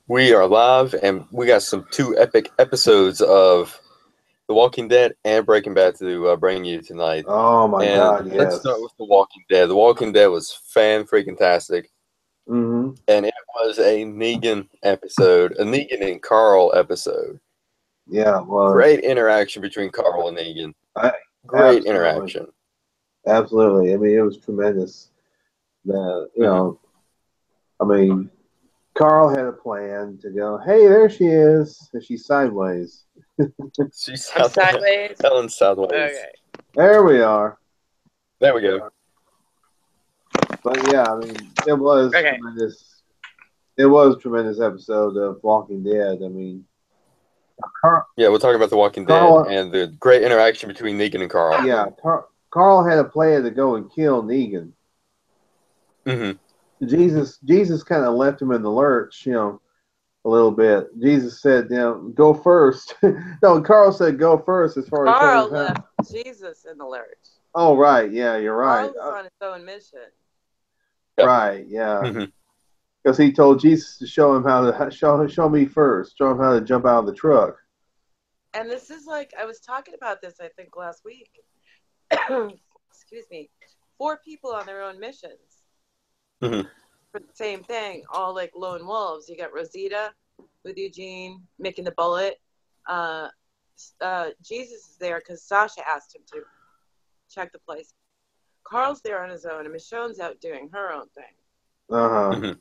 We are live, and we got two epic episodes of The Walking Dead and Breaking Bad to bring you tonight. Oh my God! And Yes. let's start with The Walking Dead. The Walking Dead was fan-freaking-tastic. Mm-hmm. And it was a Negan episode, a Negan and Carl episode. Yeah, well, great interaction between Carl and Negan. Great interaction. Absolutely. I mean, it was tremendous. I mean, Carl had a plan to go, hey, there she is. And she's sideways. She's sideways? Helen's sideways. Okay. There we are. There we go. But yeah, I mean, it was tremendous. It was a tremendous episode of Walking Dead. I mean, yeah, we'll talk about The Walking Dead and the great interaction between Negan and Carl. Yeah, Carl had a plan to go and kill Negan. Mm-hmm. Jesus kind of left him in the lurch, a little bit. Jesus said, go first. No, Carl said go first as far as Carl left Jesus in the lurch. Oh, right. Yeah, you're right. Carl's on his own mission. Right, yeah. Because he told Jesus to show him how to show me first. Show him how to jump out of the truck. And this is like, I was talking about this, I think, last week. Excuse me. 4 people on their own missions. Mm-hmm. For the same thing, all like lone wolves. You got Rosita with Eugene making the bullet. Jesus is there because Sasha asked him to check the place. Carl's there on his own, and Michonne's out doing her own thing. Uh-huh. Mm-hmm.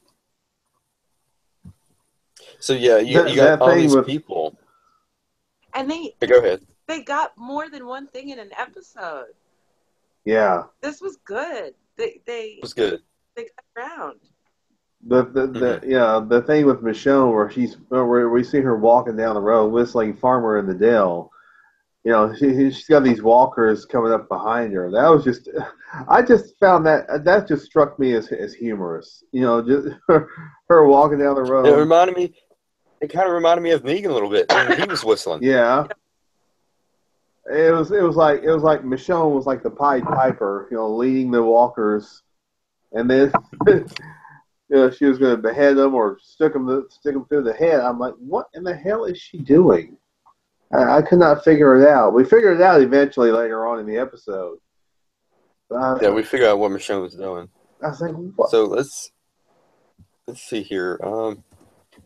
So yeah, you got all these people. And go ahead. They got more than one thing in an episode. Yeah. This was good. It was good. They got around. The thing with Michonne where we see her walking down the road whistling Farmer in the Dell. She's got these walkers coming up behind her. That was I just found that just struck me as humorous. Just her walking down the road. It kind of reminded me of Negan a little bit when he was whistling. Yeah. It was like Michonne was like the Pied Piper, leading the walkers, and then she was going to behead them or stick them through the head. I'm like, what in the hell is she doing? I could not figure it out. We figured it out eventually later on in the episode. Yeah, we figured out what Michonne was doing. I was like, what? So let's see here.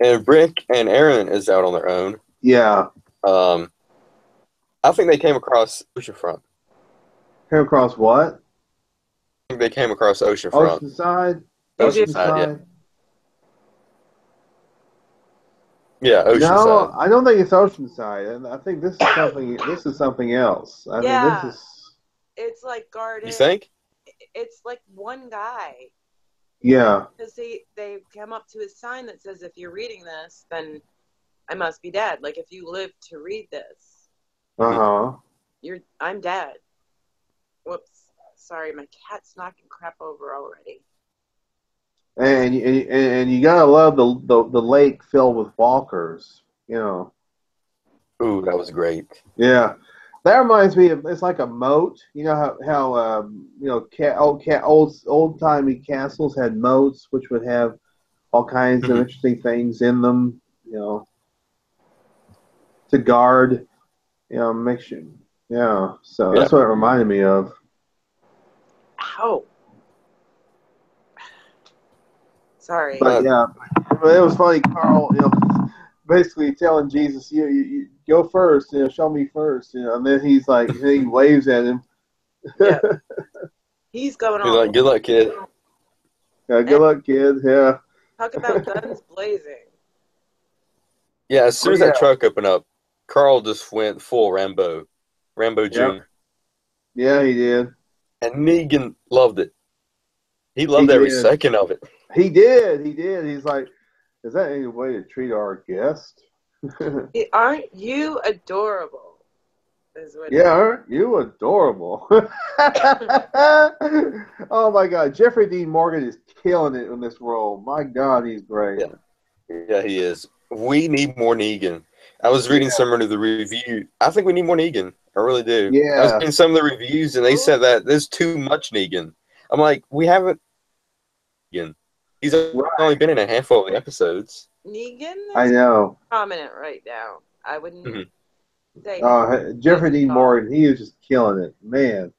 And Rick and Aaron is out on their own. Yeah. I think they came across Oceanfront. Came across what? I think they came across Oceanfront. Oceanside? Oceanside, yeah. Oceanside. No, I don't think it's Oceanside. And I think this is something else. I mean, this is. It's like Garden. You think? It's like one guy. Yeah. Because they come up to his sign that says, if you're reading this, then I must be dead. Like, if you live to read this. Uh-huh. I'm dead. Whoops. Sorry, my cat's knocking crap over already. And you gotta love the lake filled with walkers, Ooh, that was great. Yeah. That reminds me of, it's like a moat. You know how old timey castles had moats, which would have all kinds of interesting things in them. To guard. Make sure. Yeah. So that's what it reminded me of. Ow. Sorry. But yeah, it was funny. Carl, basically telling Jesus, you go first, show me first, and then he waves at him. Yeah. He's going on. Like, good luck, kid. Yeah, good luck, kid. Yeah. Talk about guns blazing. Yeah, as soon as that truck opened up, Carl just went full Rambo Jr. Yeah, he did. And Negan loved it. He loved every second of it. He did. He's like, is that any way to treat our guest? Aren't you adorable? Aren't you adorable? Oh my God, Jeffrey Dean Morgan is killing it in this role. My God, he's great. Yeah, he is. We need more Negan. I was reading some of the review. I think we need more Negan. I really do. Yeah. I was reading some of the reviews, and they said that there's too much Negan. I'm like, we haven't. Negan. He's only been in a handful of the episodes. Negan I is know. prominent right now. I wouldn't say Jeffrey Dean at all. Morgan, he is just killing it, man.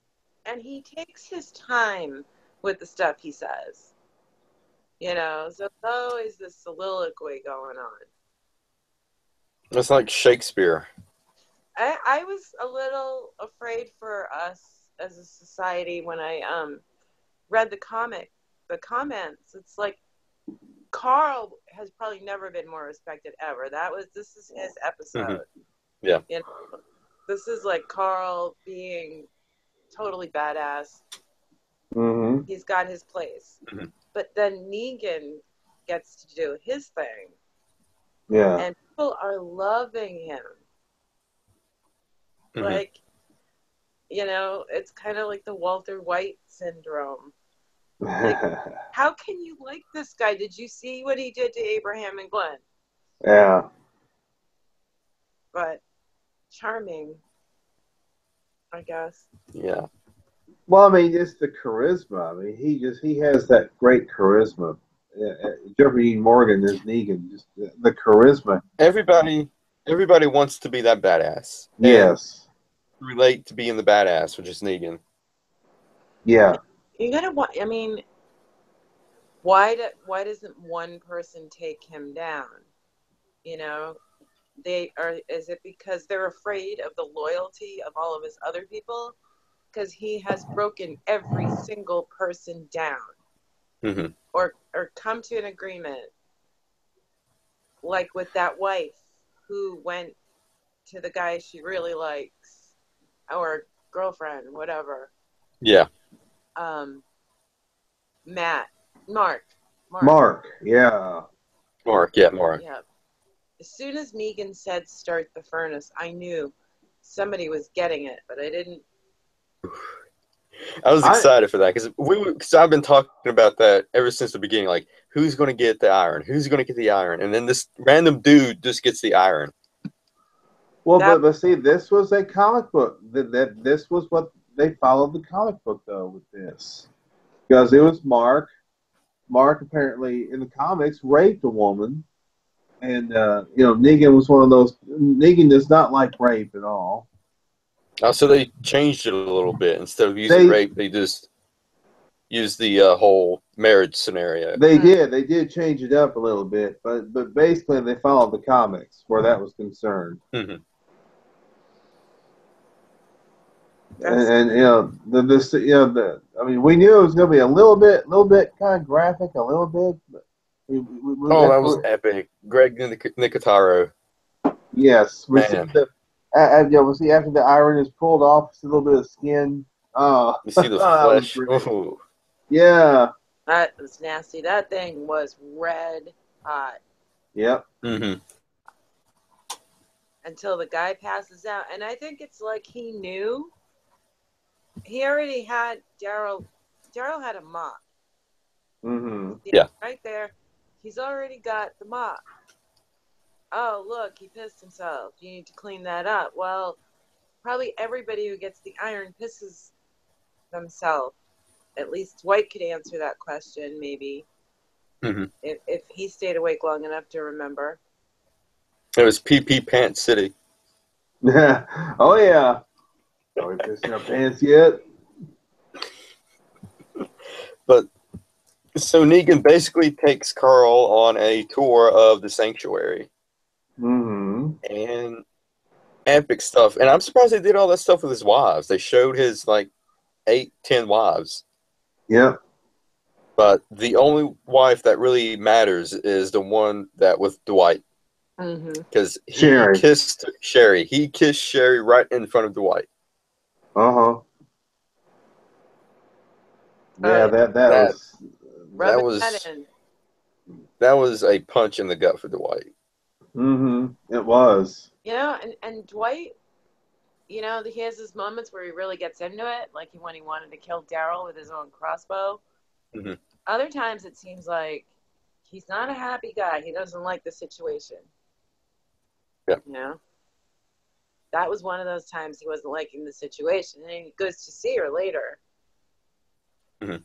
And he takes his time with the stuff he says. You know, so there's always this soliloquy going on. It's like Shakespeare. I was a little afraid for us as a society when I read the comments. It's like Carl has probably never been more respected ever. This is his episode. Yeah. You know, this is like Carl being totally badass. Mm-hmm. He's got his place. But then Negan gets to do his thing. Yeah. And people are loving him. Like, you know, it's kind of like the Walter White syndrome. Like, how can you like this guy? Did you see what he did to Abraham and Glenn? Yeah. But charming, I guess. Yeah. Well, I mean, it's the charisma. I mean, he has that great charisma. Jeffrey Dean Morgan is Negan. Just the charisma. Everybody wants to be that badass. Yes. And relate to being the badass, which is Negan. Yeah. You gotta. I mean, why doesn't one person take him down? You know, is it because they're afraid of the loyalty of all of his other people? Because he has broken every single person down, or come to an agreement, like with that wife who went to the guy she really likes, or girlfriend, whatever. Yeah. Mark. Yeah. Mark. Yeah. As soon as Negan said start the furnace, I knew somebody was getting it, but I didn't. I was excited for that because I've been talking about that ever since the beginning. Like, who's going to get the iron? Who's going to get the iron? And then this random dude just gets the iron. Well, but see, this was a comic book. This was what they followed the comic book though with this, because it was Mark. Mark apparently in the comics raped a woman, and Negan was one of those. Negan does not like rape at all. So they changed it a little bit. Instead of using rape, they just used the whole marriage scenario. They did change it up a little bit, but basically they followed the comics where that was concerned. And I mean, we knew it was going to be a little bit kind of graphic, a little bit. But that was epic, Greg Nicotero. Yes, we see Man. we'll see after the iron is pulled off, see a little bit of skin. Oh, you see the flesh. Yeah, that was nasty. That thing was red hot. Yep. Until the guy passes out, and I think it's like he knew. He already had Daryl. Daryl had a mop. Yeah. Right there. He's already got the mop. Oh, look, he pissed himself. You need to clean that up. Well, probably everybody who gets the iron pisses themselves. At least Dwight could answer that question, maybe. If he stayed awake long enough to remember. It was PP Pants City. Oh, yeah. Are we pissing our pants yet? But so Negan basically takes Carl on a tour of the sanctuary. And epic stuff. And I'm surprised they did all that stuff with his wives. They showed his 8-10 wives. Yep. But the only wife that really matters is the one that with Dwight. Because he kissed Sherry. He kissed Sherry right in front of Dwight. Yeah, that was a punch in the gut for Dwight. It was. You know, and Dwight, you know, he has his moments where he really gets into it, like when he wanted to kill Daryl with his own crossbow. Other times it seems like he's not a happy guy. He doesn't like the situation. Yeah. You know? That was one of those times he wasn't liking the situation. And he goes to see her later. You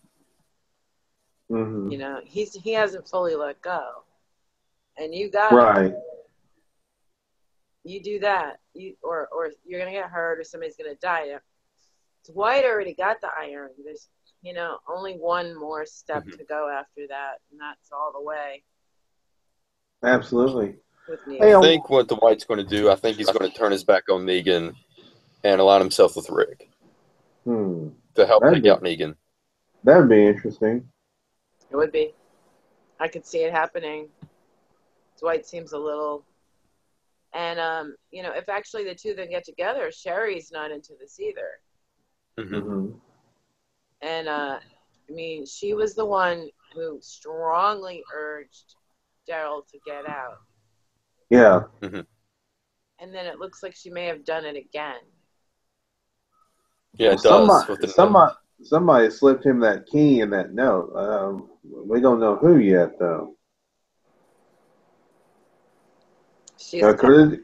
know, he hasn't fully let go. and you got right. You do that, or you're gonna get hurt, or somebody's gonna die. Dwight already got the iron. There's only one more step to go after that, and that's all the way. Absolutely. I think what Dwight's going to do, I think he's going to turn his back on Negan and align himself with Rick to help take out Negan. That would be interesting. It would be. I could see it happening. Dwight seems a little... And, if actually the two of them get together, Sherry's not into this either. Mm-hmm. And, I mean, she was the one who strongly urged Daryl to get out. Yeah. Mm-hmm. And then it looks like she may have done it again. Yeah, it does. Somebody slipped him that key in that note. We don't know who yet, though. Could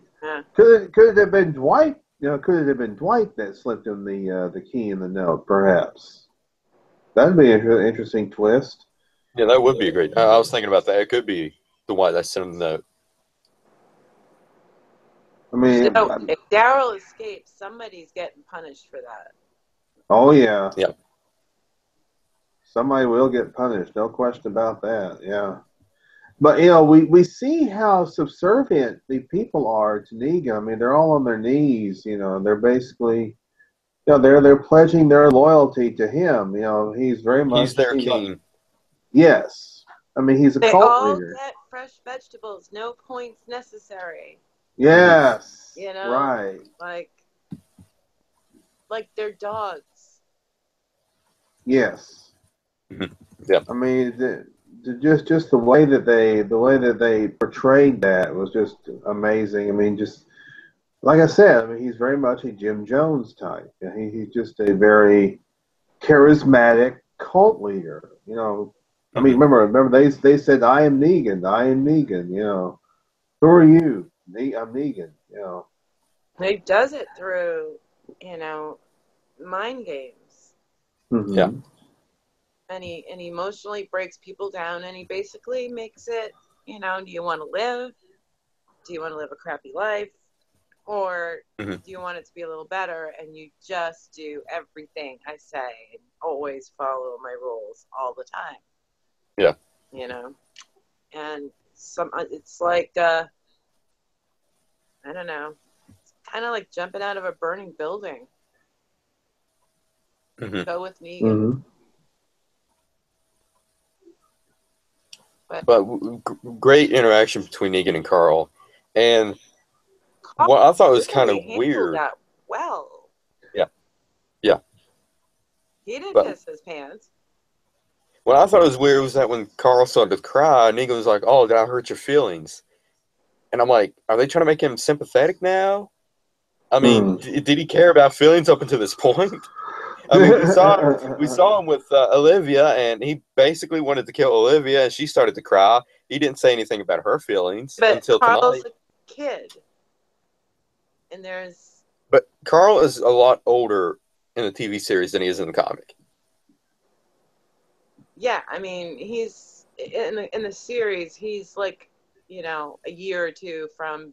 it have been Dwight? Could it have been Dwight that slipped him the key in the note? Perhaps that'd be an interesting twist. Yeah, that would be a great. I was thinking about that. It could be Dwight that sent him the note. I mean, if Daryl escapes, somebody's getting punished for that. Oh yeah. Yeah. Somebody will get punished. No question about that. Yeah. But we see how subservient the people are to Negan. I mean, they're all on their knees. They're basically, they're pledging their loyalty to him. He's very much. He's their king. Yes, I mean he's a cult leader. They all get fresh vegetables, no points necessary. Yes. Right. Like they're dogs. Yes. Yeah. I mean, just the way that they portrayed that was just amazing. I mean, just like I said, I mean, he's very much a Jim Jones type. He's just a very charismatic cult leader. I mean, remember they said, "I am Negan. I am Negan." Who are you? I'm Negan. He does it through mind games. Mm-hmm. Yeah. And he emotionally breaks people down, and he basically makes it, do you want to live? Do you want to live a crappy life? Or do you want it to be a little better, and you just do everything I say and always follow my rules all the time? Yeah. And it's like, I don't know, it's kind of like jumping out of a burning building. Go with Negan. Mm-hmm. But great interaction between Negan and Carl. And what I thought was kind of weird. That well. Yeah. Yeah. He didn't piss his pants. What I thought was weird was that when Carl started to cry, Negan was like, "Oh, did I hurt your feelings?" And I'm like, are they trying to make him sympathetic now? I mean, did he care about feelings up until this point? I mean, we saw him with Olivia, and he basically wanted to kill Olivia, and she started to cry. He didn't say anything about her feelings until Carl's tonight. A kid, and But Carl is a lot older in the TV series than he is in the comic. Yeah, I mean, he's in the series. He's like, a year or two from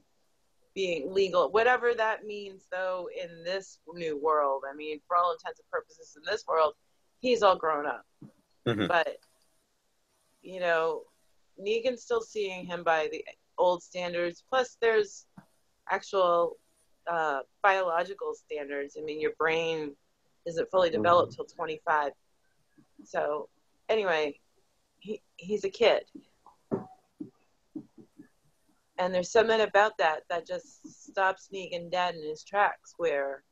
being legal, whatever that means, though, in this new world. I mean, for all intents and purposes in this world, he's all grown up. Mm-hmm. But, Negan's still seeing him by the old standards. Plus, there's actual biological standards. I mean, your brain isn't fully developed till 25. So, anyway, he's a kid. And there's something about that just stops Negan dead in his tracks where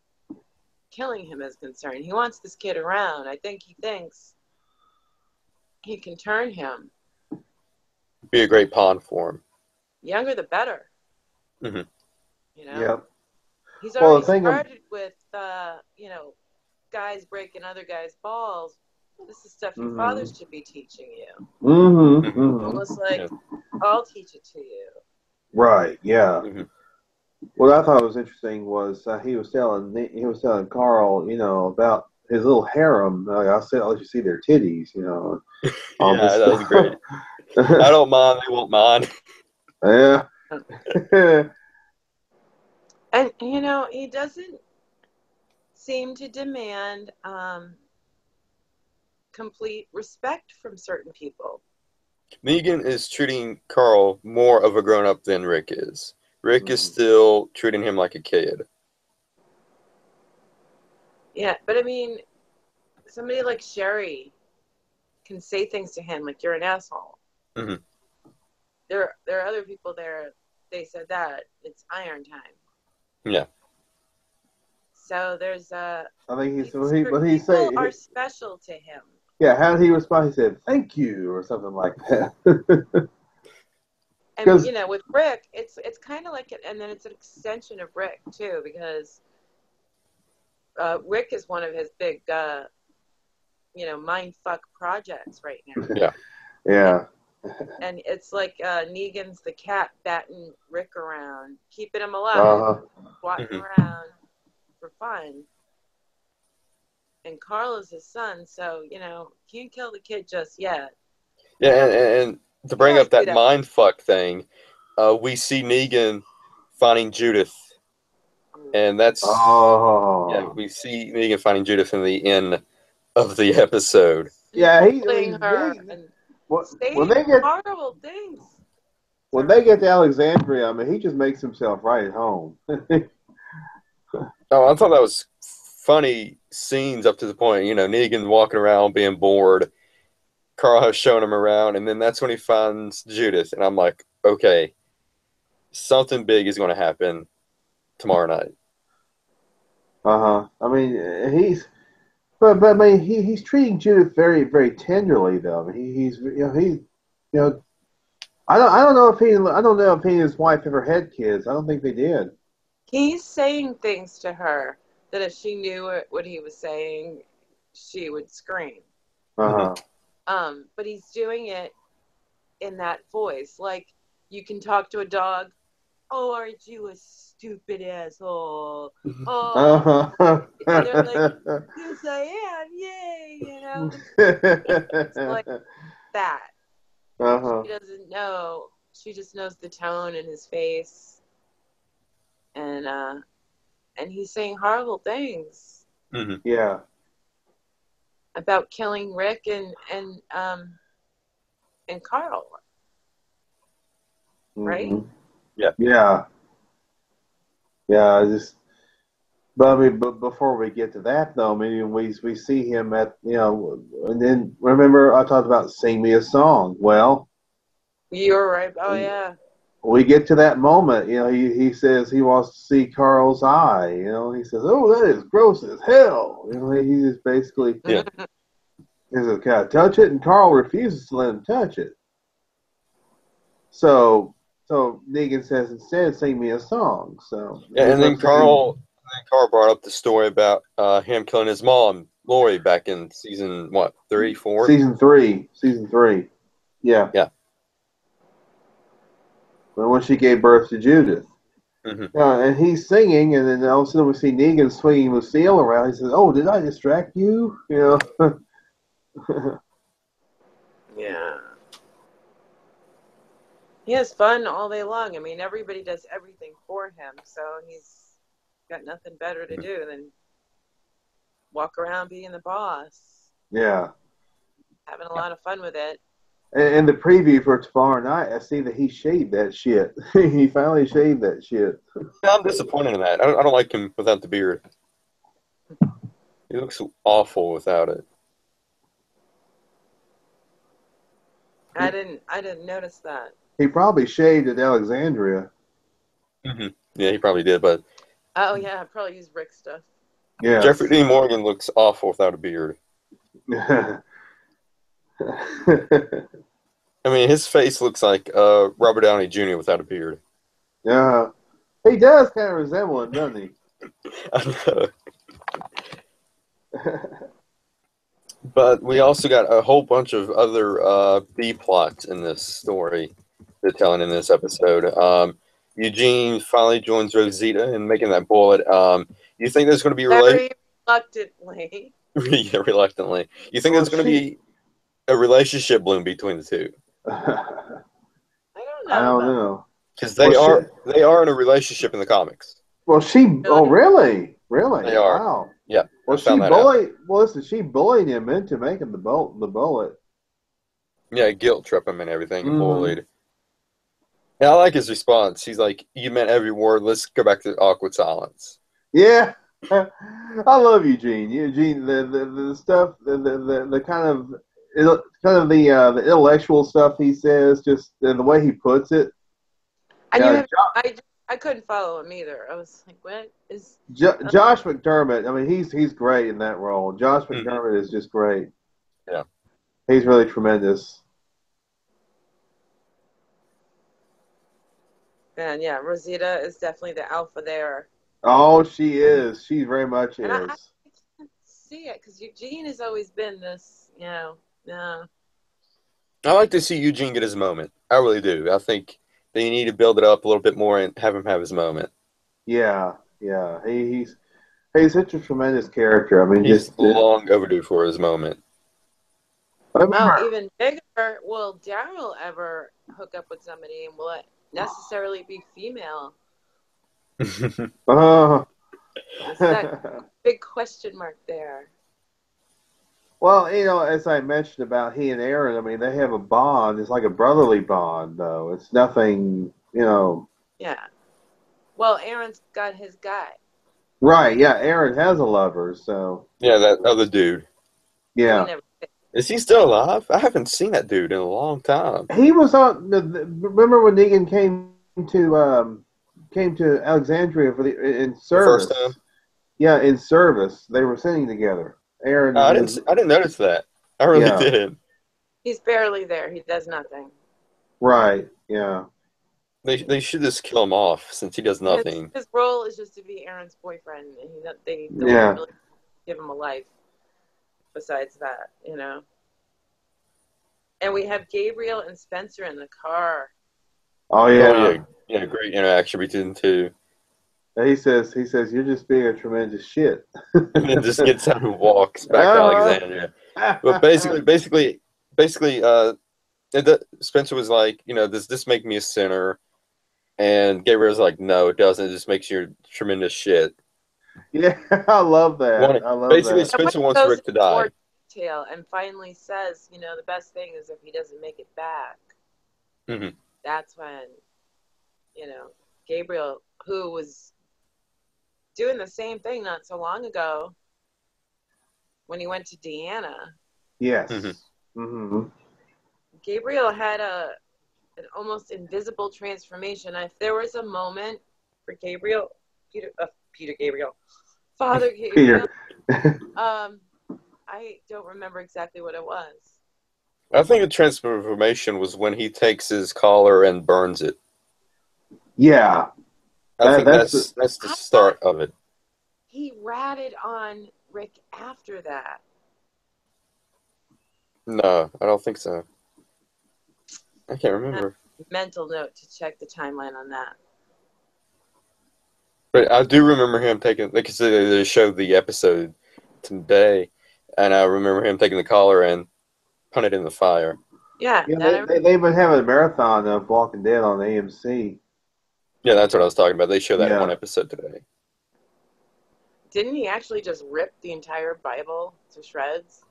killing him is concerned. He wants this kid around. I think he thinks he can turn him. Be a great pawn for him. Younger the better. Mm-hmm. Yeah. He's already started with, guys breaking other guys' balls. This is stuff your fathers should be teaching you. Almost like, I'll teach it to you. Right. Yeah. What I thought was interesting was he was telling Carl, about his little harem. I'll let you see their titties. Yeah, that was great. I don't mind. They won't mind. Yeah. And he doesn't seem to demand complete respect from certain people. Negan is treating Carl more of a grown-up than Rick is. Rick is still treating him like a kid. Yeah, but I mean, somebody like Sherry can say things to him like, you're an asshole. Mm-hmm. There are other people there, they said that. It's iron time. Yeah. So there's I think people are special to him. Yeah, how did he respond? He said, "Thank you," or something like that. And with Rick, it's kind of like it, and then it's an extension of Rick too, because Rick is one of his big, mindfuck projects right now. Yeah. Yeah. And it's like Negan's the cat batting Rick around, keeping him alive, walking around for fun. And Carl is his son, so can't kill the kid just yet. Yeah, and to bring up that mind fuck thing, we see Negan finding Judith, and that's we see Negan finding Judith in the end of the episode. Yeah, saying horrible things. When they get to Alexandria, I mean, he just makes himself right at home. Oh, I thought that was funny scenes up to the point, Negan walking around being bored. Carl has shown him around, and then that's when he finds Judith, and I'm like, okay, something big is going to happen tomorrow night. I mean, but I mean, he's treating Judith very, very tenderly, though. I mean, I don't know if he and his wife ever had kids. I don't think they did. He's saying things to her that if she knew what he was saying, she would scream. But he's doing it in that voice. Like, you can talk to a dog. Oh, aren't you a stupid asshole? Oh. And they're like, yes, I am. Yay, It's like that. She doesn't know. She just knows the tone in his face. And he's saying horrible things. Yeah. About killing Rick and Carl. Right? Yeah. Yeah. Yeah. But I mean, before we get to that, though, I mean, we see him at and then remember I talked about "Sing Me a Song." Well, you're right. Oh yeah. We get to that moment. He says he wants to see Carl's eye. He says, "Oh, that is gross as hell." He just basically he says, "Can I touch it?" And Carl refuses to let him touch it. So Negan says instead, "Sing me a song." So and then Carl brought up the story about him killing his mom, Lori, back in season 3, 4? Season 3. Yeah. Yeah. When she gave birth to Judith. And he's singing, and then all of a sudden we see Negan swinging Lucille around. He says, "Oh, did I distract you?" Yeah. He has fun all day long. I mean, everybody does everything for him, so he's got nothing better to do than walk around being the boss. Yeah. Having a lot of fun with it. And the preview for tomorrow night, I see that he shaved that shit. He finally shaved that shit. I'm disappointed in that. I don't like him without the beard. He looks awful without it. I didn't notice that. He probably shaved at Alexandria. Yeah, he probably did, but... Oh, yeah, I probably used Rick stuff. Yeah. Jeffrey Dean Morgan looks awful without a beard. I mean, his face looks like Robert Downey Jr. without a beard. Yeah. He does kind of resemble him, doesn't he? I know. But we also got a whole bunch of other B-plots in this story they're telling in this episode. Eugene finally joins Rosita in making that bullet. You think there's going to be very reluctantly. Yeah, reluctantly. You think there's going to be a relationship bloom between the two? I don't know. I don't know. Because they are in a relationship in the comics. Well, really? They are. Wow. Yeah, Well, I found that out. listen, she bullied him into making the bullet. Yeah, guilt trip him and everything, and Mm. bullied. Yeah, I like his response. He's like, "You meant every word. Let's go back to awkward silence." Yeah. I love Eugene. Eugene, the stuff, the the intellectual stuff he says, just the way he puts it. And Yeah, I couldn't follow him either. I was like, what is? Josh McDermott. I mean, he's great in that role. Josh Mhm. McDermott is just great. Yeah. He's really tremendous. And yeah, Rosita is definitely the alpha there. Oh, she is. She very much And I is. can't see it because Eugene has always been this, I like to see Eugene get his moment. I really do. I think they need to build it up a little bit more and have him have his moment. Yeah, yeah. He's such a tremendous character. I mean, He's long overdue for his moment. I Oh, remember. even bigger. Will Daryl ever hook up with somebody, and will it necessarily be female? Uh, It's that big question mark there. well, as I mentioned about he and Aaron, I mean, they have a bond. It's like a brotherly bond, though. It's nothing, Yeah. Well, Aaron's got his guy. Right? Yeah, Aaron has a lover, so Yeah, that other dude. But we yeah. never. Is he still alive? I haven't seen that dude in a long time. He was on. Remember when Negan came to Alexandria for in The first time? service? Yeah, in service, they were singing together. Aaron I and didn't. his I didn't notice that. I really yeah. did. He's barely there. He does nothing. Right. Yeah. They should just kill him off since he does nothing. His role is just to be Aaron's boyfriend, and they don't Yeah. really give him a life besides that, And we have Gabriel and Spencer in the car. Oh Oh yeah. yeah, yeah. Great interaction between the two. He says you're just being a tremendous shit. And then just gets out and walks back to Uh-huh. Alexandria. But basically, Spencer was like, does this make me a sinner? And Gabriel's like, no, it doesn't. It just makes you a tremendous shit. Yeah, I love that. I love Basically, that. And when Spencer he wants goes Rick to into die. more detail and finally says, the best thing is if he doesn't make it back. Mhm. That's when, Gabriel, who was doing the same thing not so long ago when he went to Deanna. Yes. Mhm. Mm-hmm. Gabriel had an almost invisible transformation. If there was a moment for Gabriel, Father Gabriel, Peter. I don't remember exactly what it was. I think the transformation was when he takes his collar and burns it. Yeah. I think That's that's the I thought start of it. he ratted on Rick after that. No, I don't think so. I can't remember. Mental note to check the timeline on that. But I do remember him taking, like I said, they showed the episode today, and I remember him taking the collar and putting it in the fire. Yeah, yeah. that They've been having a marathon of Walking Dead on AMC. Yeah, that's what I was talking about. They show that in one Yeah. episode today. didn't he actually just rip the entire Bible to shreds?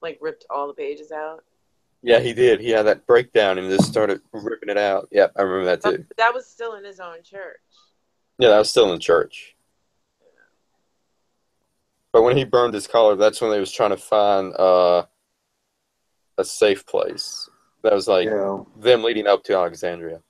Like ripped all the pages out? Yeah, he did. He had that breakdown and just started ripping it out. Yep, I remember that too. That was still in his own church. Yeah, that was still in church. But when he burned his collar, that's when they was trying to find a safe place. That was like Yeah. them leading up to Alexandria.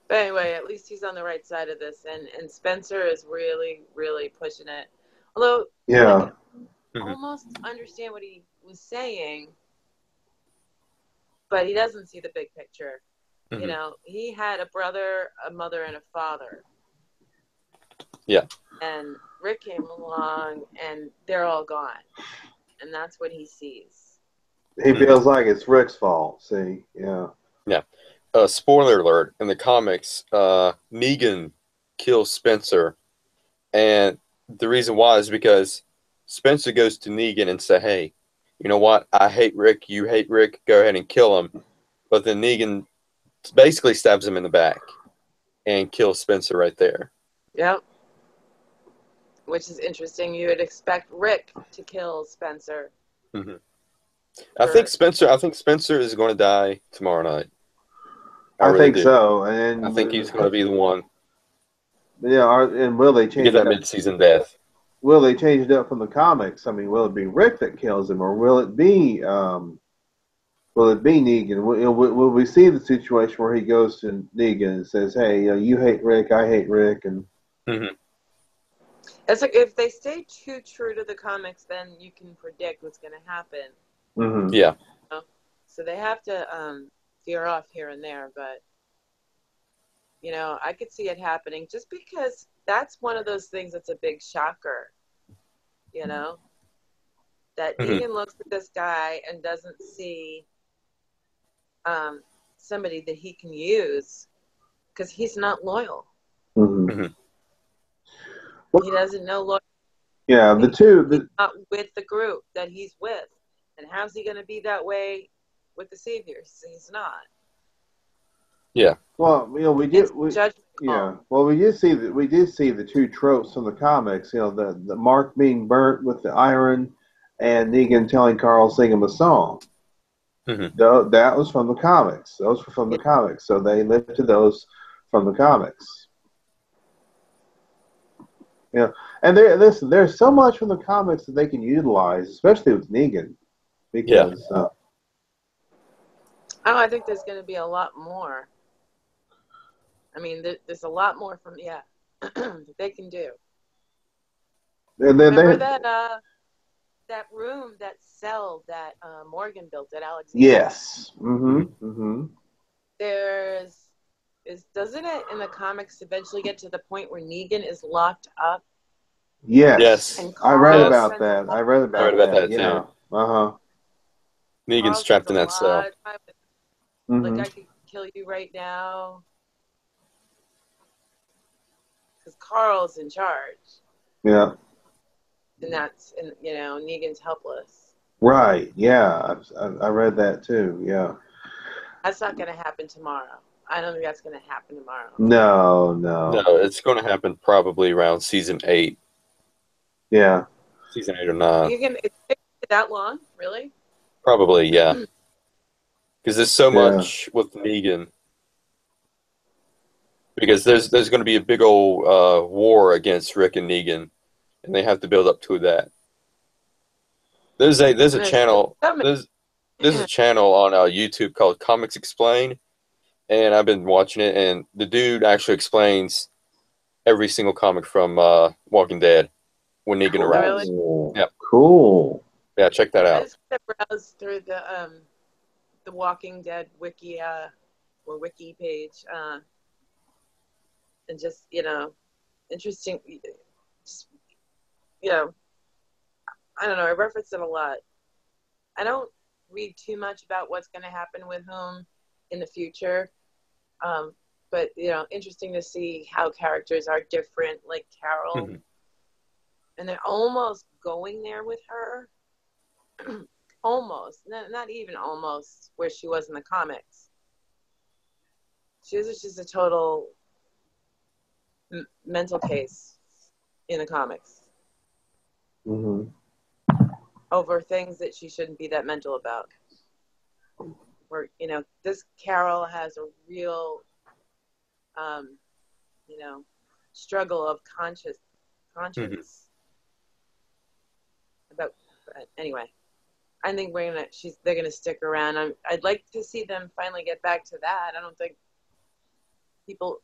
But anyway, at least he's on the right side of this, and Spencer is really, really pushing it. Although Yeah. I can Mhm. almost understand what he was saying, but he doesn't see the big picture. Mhm. He had a brother, a mother, and a father. Yeah. And Rick came along, and they're all gone, and that's what he sees. He feels like it's Rick's fault. See. Yeah. Yeah. Spoiler alert: in the comics, Negan kills Spencer, and the reason why is because Spencer goes to Negan and say, "Hey, you know what? I hate Rick. You hate Rick. Go ahead and kill him. But then Negan basically stabs him in the back and kills Spencer right there. Yep. Which is interesting. You would expect Rick to kill Spencer. Mm-hmm. I think Spencer is going to die tomorrow night. I really think do. so. And I think he's going to be the one. Yeah, and will they to change get that it up? mid-season death? Will they change it up from the comics? I mean, will it be Rick that kills him, or will it be Negan? Will we see the situation where he goes to Negan and says, "Hey, you hate Rick, I hate Rick," and Mm-hmm. It's like if they stay too true to the comics, then you can predict what's going to happen. Mm-hmm. Yeah. So they have to veer off here and there, but I could see it happening just because that's one of those things that's a big shocker. That Mm-hmm. Negan looks at this guy and doesn't see somebody that he can use because he's not loyal. Mm-hmm. He doesn't know loyalty. Yeah, He's not with the group that he's with. And how's he going to be that way with the Saviors? He's not. Yeah. Well, we did. Well, we did see the two tropes from the comics. The Mark being burnt with the iron, and Negan telling Carl sing him a song. Mm-hmm. That was from the comics. Those were from the comics. So they lifted those from the comics. And there's so much from the comics that they can utilize, especially with Negan, because. I think there's going to be a lot more. I mean, there's a lot more from that they can do. And Remember that room, that cell that Morgan built at Alexander? Yes. Mm-hmm. Mm-hmm. Doesn't it in the comics eventually get to the point where Negan is locked up? Yes. I read about that. I read about that too. Yeah. Uh-huh. Negan's trapped in that cell. Like, I could kill you right now. Because Carl's in charge. Yeah. And Negan's helpless. Right. Yeah. I read that too. Yeah. That's not going to happen tomorrow. I don't think that's going to happen tomorrow. No. It's going to happen probably around season 8. Yeah. Season 8 or 9. It's that long? Really? Probably, yeah. Because there's so much with Negan. Because there's going to be a big old war against Rick and Negan, and they have to build up to that. There's a channel there's a channel on YouTube called Comics Explain, and I've been watching it, and the dude actually explains every single comic from Walking Dead when Negan arrives. Really? Yep. Cool. Yeah, check that out. I just browse through the Walking Dead wiki or wiki page. And just, interesting, I don't know, I reference it a lot. I don't read too much about what's going to happen with whom in the future, but, interesting to see how characters are different, like Carol, and they're almost going there with her, almost, not even almost where she was in the comics. She was just a total mental case in the comics over things that she shouldn't be that mental about. Where this Carol has a real struggle of conscience about. But anyway, I think they're gonna stick around. I'd like to see them finally get back to that. I don't think people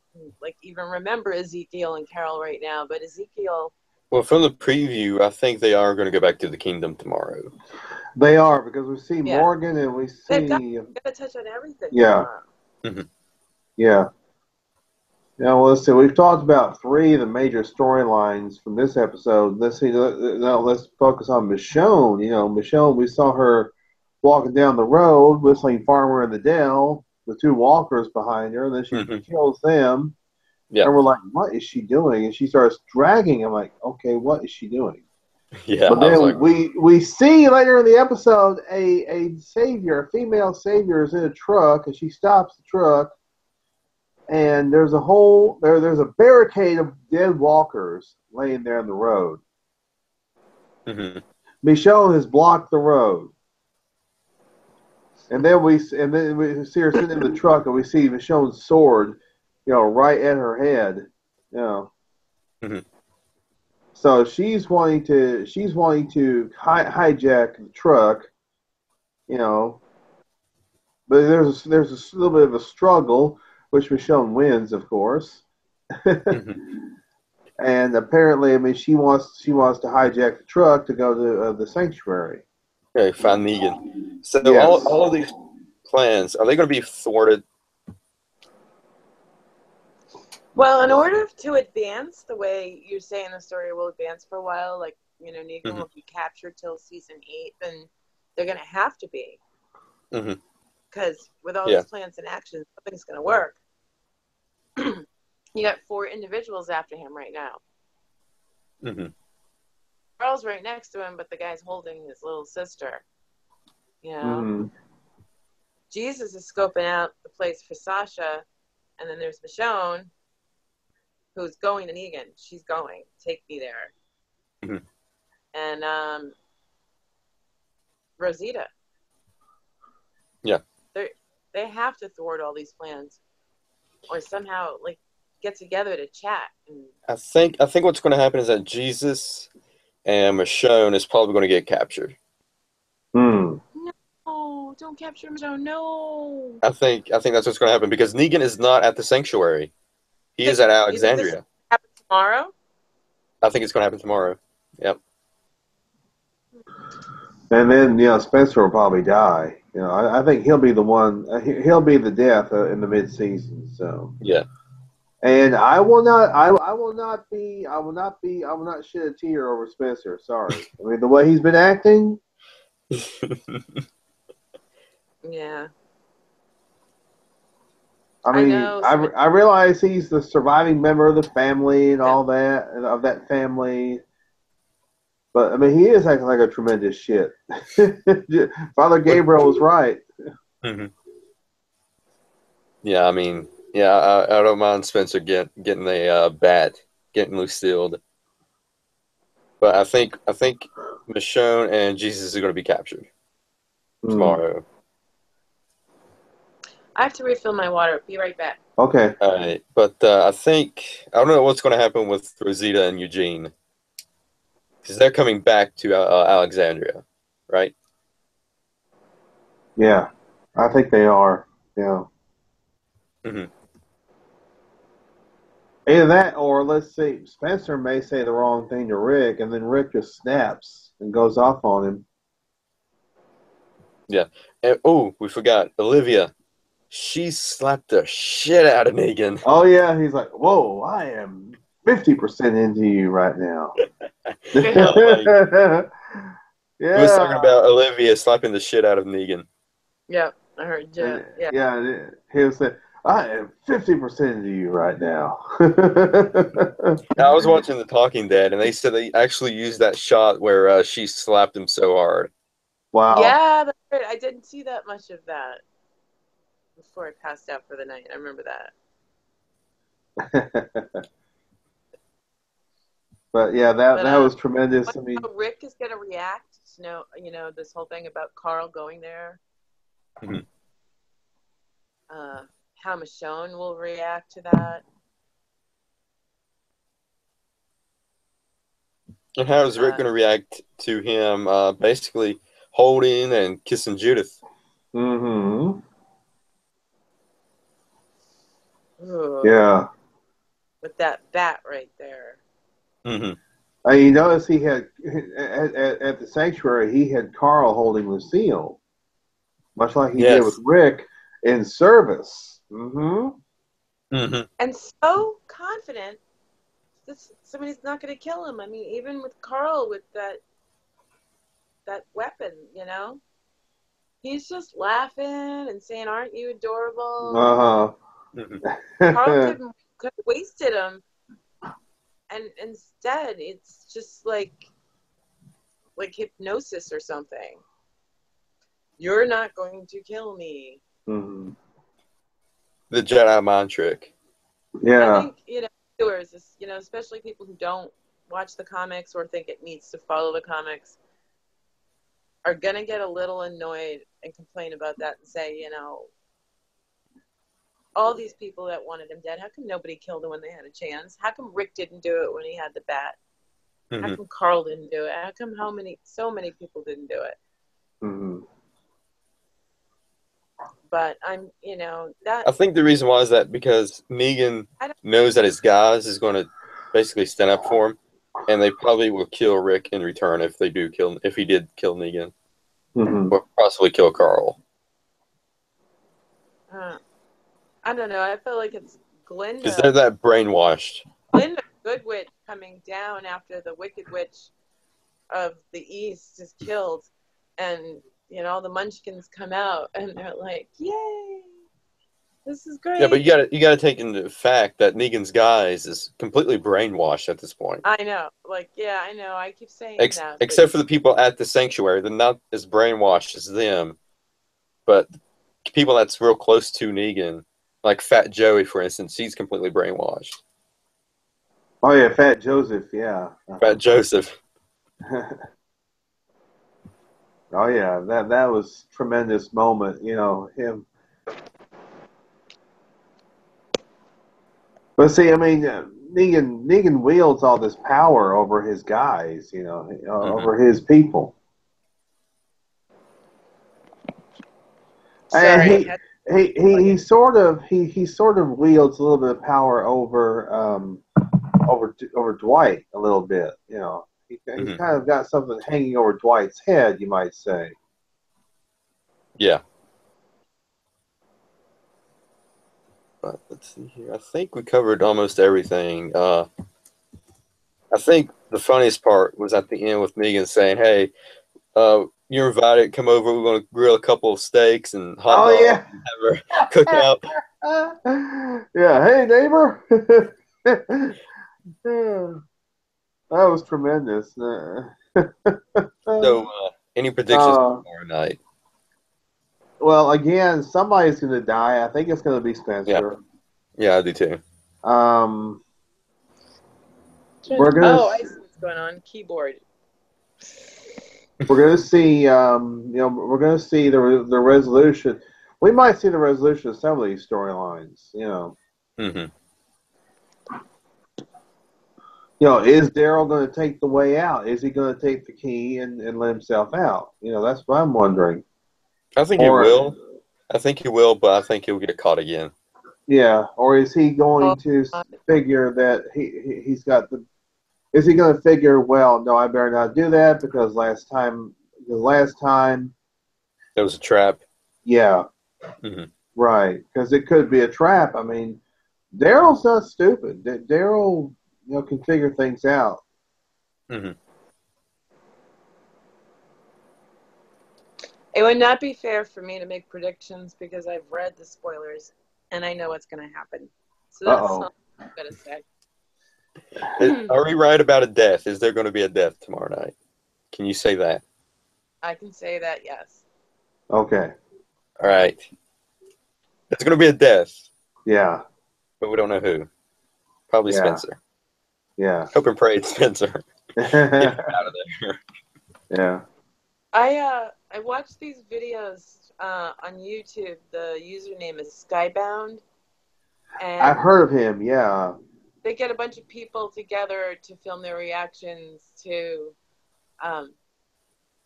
even remember Ezekiel and Carol right now, but Ezekiel. Well, from the preview, I think they are going to go back to the kingdom tomorrow. They are, because we see Morgan and we see. They've got to touch on everything. Yeah. Yeah. Now, listen, we've talked about 3 of the major storylines from this episode. Let's focus on Michonne. Michonne, we saw her walking down the road, whistling Farmer in the Dell, the 2 walkers behind her, and then she kills them. Yeah. And we're like, what is she doing? And she starts dragging. I'm like, okay, what is she doing? Yeah, But I was like, then we see later in the episode a savior, a female savior, is in a truck, and she stops the truck, and there's a barricade of dead walkers laying there in the road. mm-hmm. Michonne has blocked the road, and then we see her sitting in the truck, and we see Michonne's sword, right at her head, Mm-hmm. So she's wanting to hijack the truck, but there's a little bit of a struggle, which Michonne wins, of course. Mm-hmm. And apparently, I mean, she wants to hijack the truck to go to the sanctuary. Okay, find Negan. So Yes. all of these plans, are they going to be thwarted? Well, in order to advance the way you're saying the story will advance for a while, like, Negan Mm-hmm. will be captured till season 8, then they're going to have to be. Mm-hmm. Because with all Yeah. these plans in action, nothing's going to work. You got 4 individuals after him right now. Mm-hmm. Carl's right next to him, but the guy's holding his little sister. Mm-hmm. Jesus is scoping out the place for Sasha, and then there's Michonne, who's going to Negan. She's going. Take me there. Mm-hmm. And Rosita. Yeah. They have to thwart all these plans, or somehow get together to chat. And I think what's going to happen is that Jesus and Michonne is probably going to get captured. Hmm. no, don't capture Michonne. No. I think that's what's going to happen because Negan is not at the sanctuary. He is at You think this Alexandria. happen tomorrow? I think it's going to happen tomorrow. Yep. And then Spencer will probably die. I think he'll be the one. He'll be the death in the mid-season. So yeah. And I will not. I will not shed a tear over Spencer. Sorry. I mean, the way he's been acting. Yeah. I mean, know. I realize he's the surviving member of the family and all that, and of that family. But I mean, he is acting like a tremendous shit. Father Gabriel was right. Mm-hmm. Yeah, I mean, I don't mind Spencer getting a bat, getting Lucille. But I think Michonne and Jesus are going to be captured tomorrow. I have to refill my water. Be right back. Okay. All right, but I don't know what's going to happen with Rosita and Eugene because they're coming back to Alexandria, right? Yeah, I think they are. Yeah. Mm-hmm. Either that, or let's see, Spencer may say the wrong thing to Rick, and then Rick just snaps and goes off on him. Yeah. And, we forgot Olivia. She slapped the shit out of Negan. Oh yeah, he's like, "Whoa, I am 50% into you right now." Yeah. He was talking Yeah. about Olivia slapping the shit out of Negan. Yep, I heard you. Yeah. Yeah, he was saying, "I am 50% into you right now." I was watching The Talking Dead, and they said they actually used that shot where she slapped him so hard. Wow. Yeah, that's right. I didn't see that much of that before I passed out for the night. I remember that. But yeah, that was tremendous. I mean, how Rick is going to react to this whole thing about Carl going there. Mm-hmm. How Michonne will react to that. And how is Rick going to react to him basically holding and kissing Judith? Mm-hmm. Ooh, yeah. with that bat right there. Mm-hmm. You notice he had at the sanctuary he had Carl holding Lucille, much like he did with Rick in Service. Mm-hmm. Mm-hmm. And so confident that somebody's not going to kill him. I mean, even with Carl with that weapon, he's just laughing and saying, "Aren't you adorable?" Uh-huh. Mm-hmm. Carl could have wasted him, and instead it's just like like hypnosis or something. You're not going to kill me. Mm-hmm. The Jedi mind trick. Yeah. I think, viewers, especially people who don't watch the comics or think it needs to follow the comics, are going to get a little annoyed and complain about that and say, all these people that wanted him dead, how come nobody killed him when they had a chance? How come Rick didn't do it when he had the bat? Mm-hmm. How come Carl didn't do it? How come so many people didn't do it? Mm-hmm. But I think the reason why is that because Negan knows that his guys is going to basically stand up for him, and they probably will kill Rick in return if he did kill Negan, or possibly kill Carl. I don't know. I feel like it's Glinda. Because they're that brainwashed. Glinda, Good Witch, coming down after the Wicked Witch of the East is killed, and all the Munchkins come out, and they're like, "Yay, this is great!" Yeah, but you gotta take into fact that Negan's guys is completely brainwashed at this point. I know, I know. I keep saying that, except for the people at the sanctuary, they're not as brainwashed as them. But people that's real close to Negan, like Fat Joey, for instance, he's completely brainwashed. Oh yeah, Fat Joseph, yeah. Fat Joseph. Oh yeah, that was a tremendous moment, him. But see, I mean, Negan wields all this power over his guys, over his people. Sorry. And he sort of wields a little bit of power over Dwight a little bit, He kind of got something hanging over Dwight's head, you might say. Yeah. But let's see here. I think we covered almost everything. I think the funniest part was at the end with Negan saying, "Hey, you're invited. Come over. We're going to grill a couple of steaks and hot dogs and have a cookout." Yeah. Hey, neighbor. That was tremendous. So, any predictions for tomorrow night? Well, again, somebody's going to die. I think it's going to be Spencer. Yeah, I do too. We're going to. I see what's going on. Keyboard. We're going to see. We're going to see the resolution. We might see the resolution of some of these storylines. Mm-hmm. Is Daryl going to take the way out? Is he going to take the key and let himself out? That's what I'm wondering. I think he will. I think he will, but I think he'll get caught again. Yeah, or is he going to figure that he's got the? Is he going to figure? Well, no, I better not do that because last time that was a trap. Yeah, right. Because it could be a trap. I mean, Daryl's not stupid. Daryl, can figure things out. Mm-hmm. It would not be fair for me to make predictions because I've read the spoilers and I know what's going to happen. So that's all I'm going to say. Are we right about a death? Is there going to be a death tomorrow night? Can you say that? I can say that, yes. Okay. All right. There's going to be a death. Yeah. But we don't know who. Probably Spencer. Yeah. Hope and pray it's Spencer. Get him out of there. Yeah. I watched these videos on YouTube. The username is Skybound. And I've heard of him, yeah. They get a bunch of people together to film their reactions to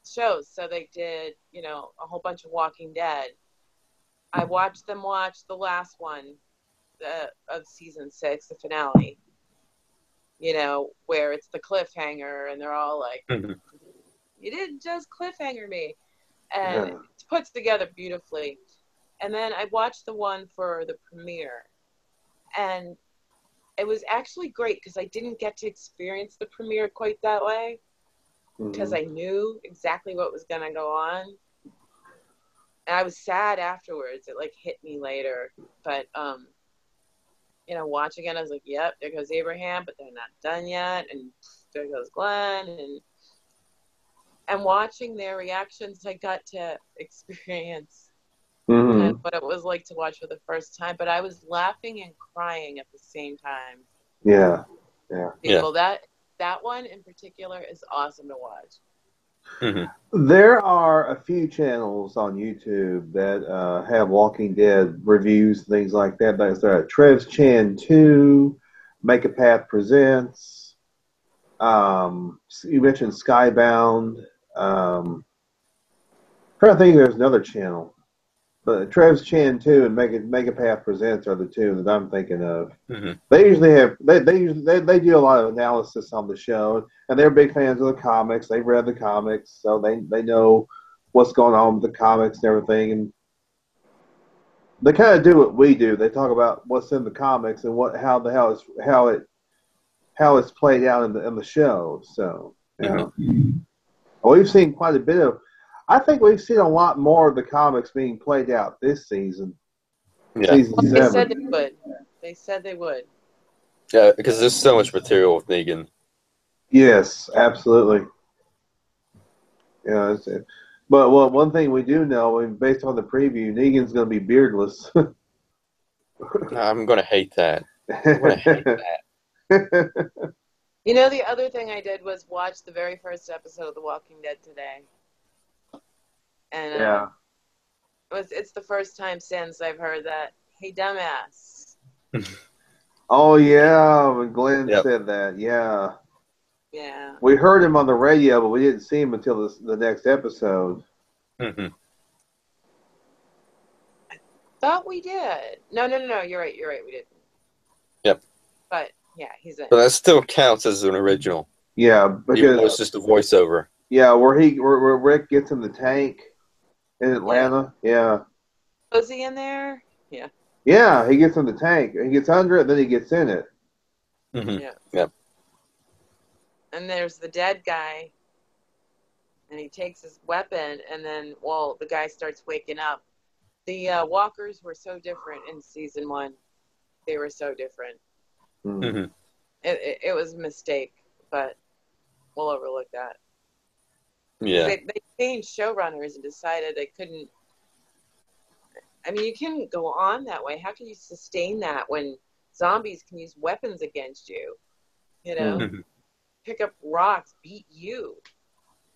shows. So they did, a whole bunch of Walking Dead. I watched them watch the last one of season 6, the finale. Where it's the cliffhanger and they're all like, "You didn't just cliffhanger me." And it's put together beautifully. And then I watched the one for the premiere. And it was actually great because I didn't get to experience the premiere quite that way because I knew exactly what was going to go on. And I was sad afterwards. It hit me later. But, watching it, I was like, yep, there goes Abraham, but they're not done yet. And there goes Glenn. And watching their reactions, I got to experience kind of Mm-hmm. what it was like to watch for the first time. But I was laughing and crying at the same time. Yeah. Yeah. People, that one in particular is awesome to watch. Mm-hmm. There are a few channels on YouTube that have Walking Dead reviews, things like that. That's Trev's Chan 2, Make a Path Presents. You mentioned Skybound. Trying to think there's another channel. But Trev's Chan 2 and Make a Path Presents are the two that I'm thinking of. Mm-hmm. They usually have they do a lot of analysis on the show, and they're big fans of the comics. They've read the comics, so they know what's going on with the comics and everything. And they kind of do what we do. They talk about what's in the comics and how it's played out in the show. So we've seen quite a bit of. I think we've seen a lot more of the comics being played out this season. Yeah. Season They 7. said they would. They said they would. Yeah, because there's so much material with Negan. Yes, absolutely. Yeah, but one thing we do know, and based on the preview, Negan's going to be beardless. I'm gonna hate that. I'm gonna hate that. You know, the other thing I did was watch the very first episode of The Walking Dead today, and Yeah. it's the first time since I've heard that. Hey, dumbass. Oh yeah, when Glenn Yep. said that, yeah. Yeah. We heard him on the radio, but we didn't see him until the next episode. Mm-hmm. Thought we did. No. You're right. We didn't. Yep. But yeah, he's in. But that still counts as an original. Yeah, Even though because it's just a voiceover. yeah, where Rick gets in the tank in Atlanta. Yeah. Was he in there? Yeah. Yeah, he gets in the tank. He gets under it, then he gets in it. Mm-hmm. Yeah. Yep. And there's the dead guy, and he takes his weapon, and then, well, the guy starts waking up. The walkers were so different in season 1. They were so different. Mm-hmm. It was a mistake, but we'll overlook that. Yeah. They changed showrunners and decided they couldn't. I mean, you couldn't go on that way. How can you sustain that when zombies can use weapons against you? You know, Mm-hmm. pick up rocks, beat you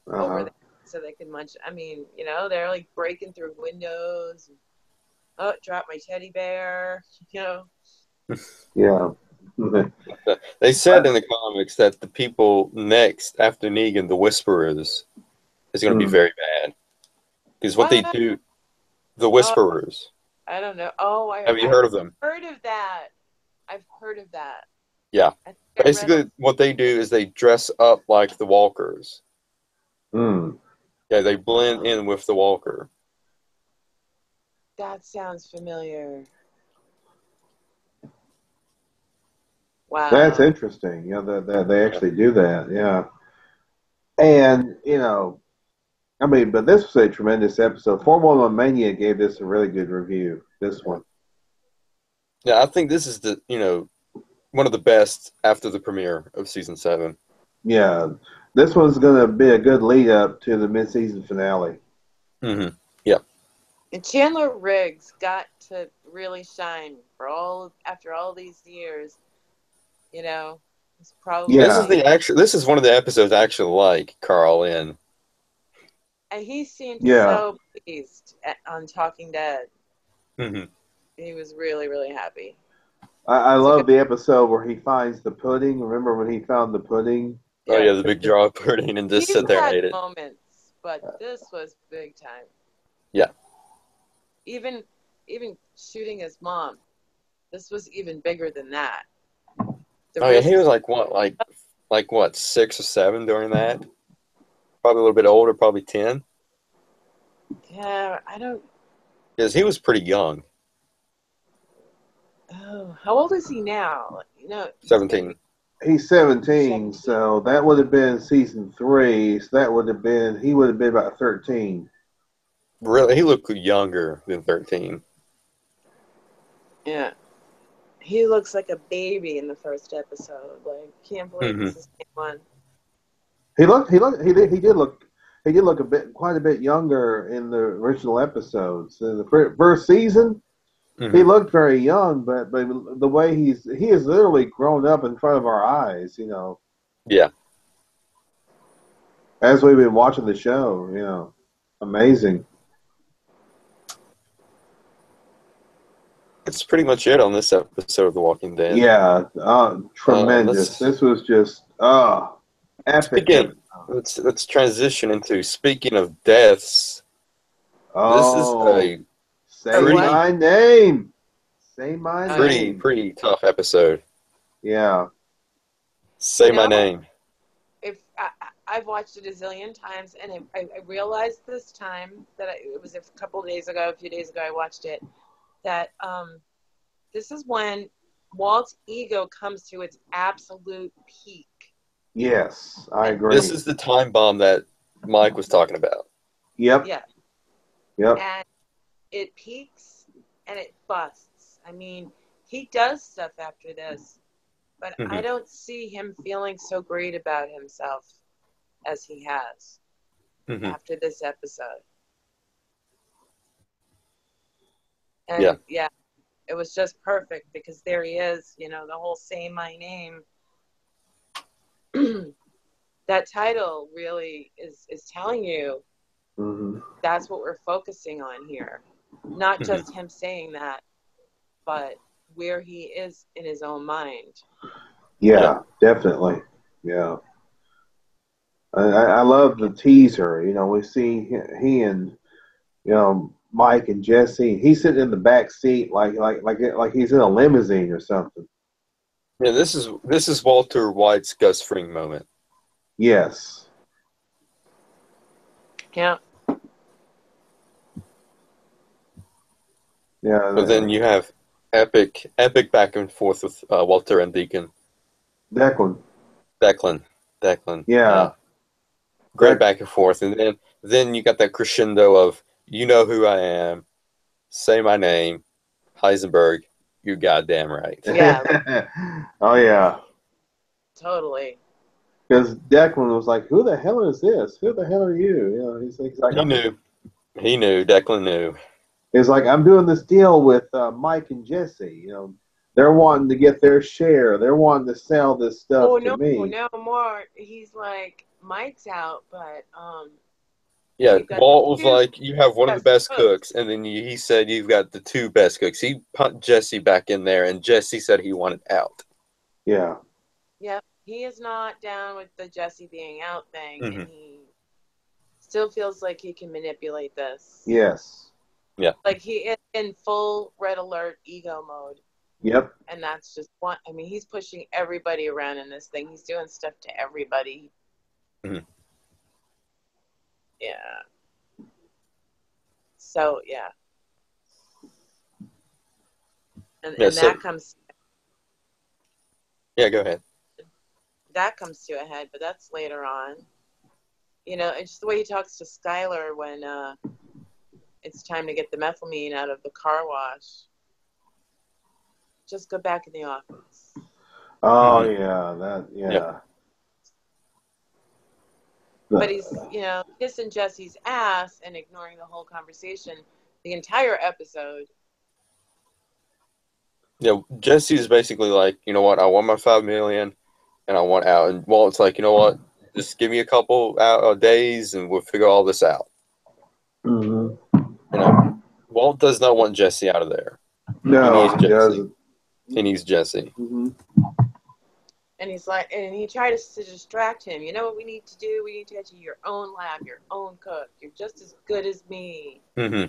over Uh-huh. there so they can munch. I mean, you know, they're like breaking through windows. Oh, drop my teddy bear. You know. Yeah. They said in the comics that the people next after Negan, the Whisperers, is going to be very bad. Because what they do, the Whisperers. I don't know. Oh, Have you heard of them? Heard of that. I've heard of that. Yeah. Basically, what they do is they dress up like the Walkers. Mm. Yeah, they blend in with the Walker. That sounds familiar. Wow. That's interesting. You know, that they actually do that. Yeah. And, you know, I mean, but this was a tremendous episode. 411 Mania gave this a really good review, this one. Yeah, I think this is one of the best after the premiere of season 7. Yeah. This one's going to be a good lead up to the mid-season finale. Mm-hmm. Yeah. And Chandler Riggs got to really shine after all these years. You know, it's probably This is one of the episodes I actually like Carl in. And he seemed so pleased on Talking Dead. Mm-hmm. He was really, really happy. I love the episode where he finds the pudding. Remember when he found the pudding? Oh yeah, the big jar of pudding and just sit there and ate it. Moments, but this was big time. Yeah. Even shooting his mom, this was even bigger than that. Yeah, he was like what, 6 or 7 during that? Probably a little bit older, probably 10. Yeah, I don't. Because he was pretty young. Oh, how old is he now? 17. He's 17, so that would have been season 3. So he would have been about 13. Really, he looked younger than 13. Yeah, he looks like a baby in the first episode. Like, can't believe this is the same one. He did look. he did look quite a bit younger in the original episodes. In the first season, he looked very young, but the way he has literally grown up in front of our eyes, you know. Yeah. As we've been watching the show, you know, amazing. That's pretty much it on this episode of The Walking Dead. Yeah, tremendous. This was just epic. Let's transition into, speaking of deaths. This is a my name. Say my name. Pretty tough episode. Yeah. Say my name. If I've watched it a zillion times, and I realized this time that it was a few days ago, I watched it, that this is when Walt's ego comes to its absolute peak. Yes, I agree. This is the time bomb that Mike was talking about. Yep. Yeah. Yep. And it peaks and it busts. I mean, he does stuff after this, but I don't see him feeling so great about himself as he has after this episode. And yeah, it was just perfect because there he is, you know, the whole "Say My Name." That title really is telling you that's what we're focusing on here. Not just him saying that, but where he is in his own mind. Yeah, definitely. Yeah. I love the teaser. You know, we see he and, you know, Mike and Jesse. He's sitting in the back seat like he's in a limousine or something. Yeah, this is Walter White's Gus Fring moment. Yes. Yeah. Yeah. But then you have epic back and forth with Walter and Deacon. Declan. Yeah. Great back and forth, and then you got that crescendo of, you know who I am, say my name, Heisenberg, you goddamn right. Yeah. Oh yeah. Totally. Because Declan was like, "Who the hell is this? Who the hell are you?" You know, he's like, He knew. Declan knew. He's like, "I'm doing this deal with Mike and Jesse. You know, they're wanting to get their share. They're wanting to sell this stuff to me." No more. He's like, Mike's out, but yeah, Walt was like, "You have one of the best cooks," and then he said, "You've got the two best cooks." He put Jesse back in there, and Jesse said he wanted out. Yeah. Yep, he is not down with the Jesse being out thing, and he still feels like he can manipulate this. Yes. Yeah. Like he is in full red alert ego mode. Yep. And that's just one. I mean, he's pushing everybody around in this thing. He's doing stuff to everybody. Yeah. So yeah. And that comes. Yeah, go ahead. That comes to a head, but that's later on. You know, it's just the way he talks to Skylar when it's time to get the methylamine out of the car wash. Just go back in the office. Oh yeah. But he's, you know, kissing Jesse's ass and ignoring the whole conversation the entire episode. Yeah, Jesse's basically like, you know what, I want my $5 million and I want out. And Walt's like, you know what, just give me a couple days and we'll figure all this out. You know, Walt does not want Jesse out of there. No, he doesn't. He needs Jesse. And he's like, and he tried to distract him. You know what we need to do? We need to get you your own lab, your own cook. You're just as good as me. Yeah.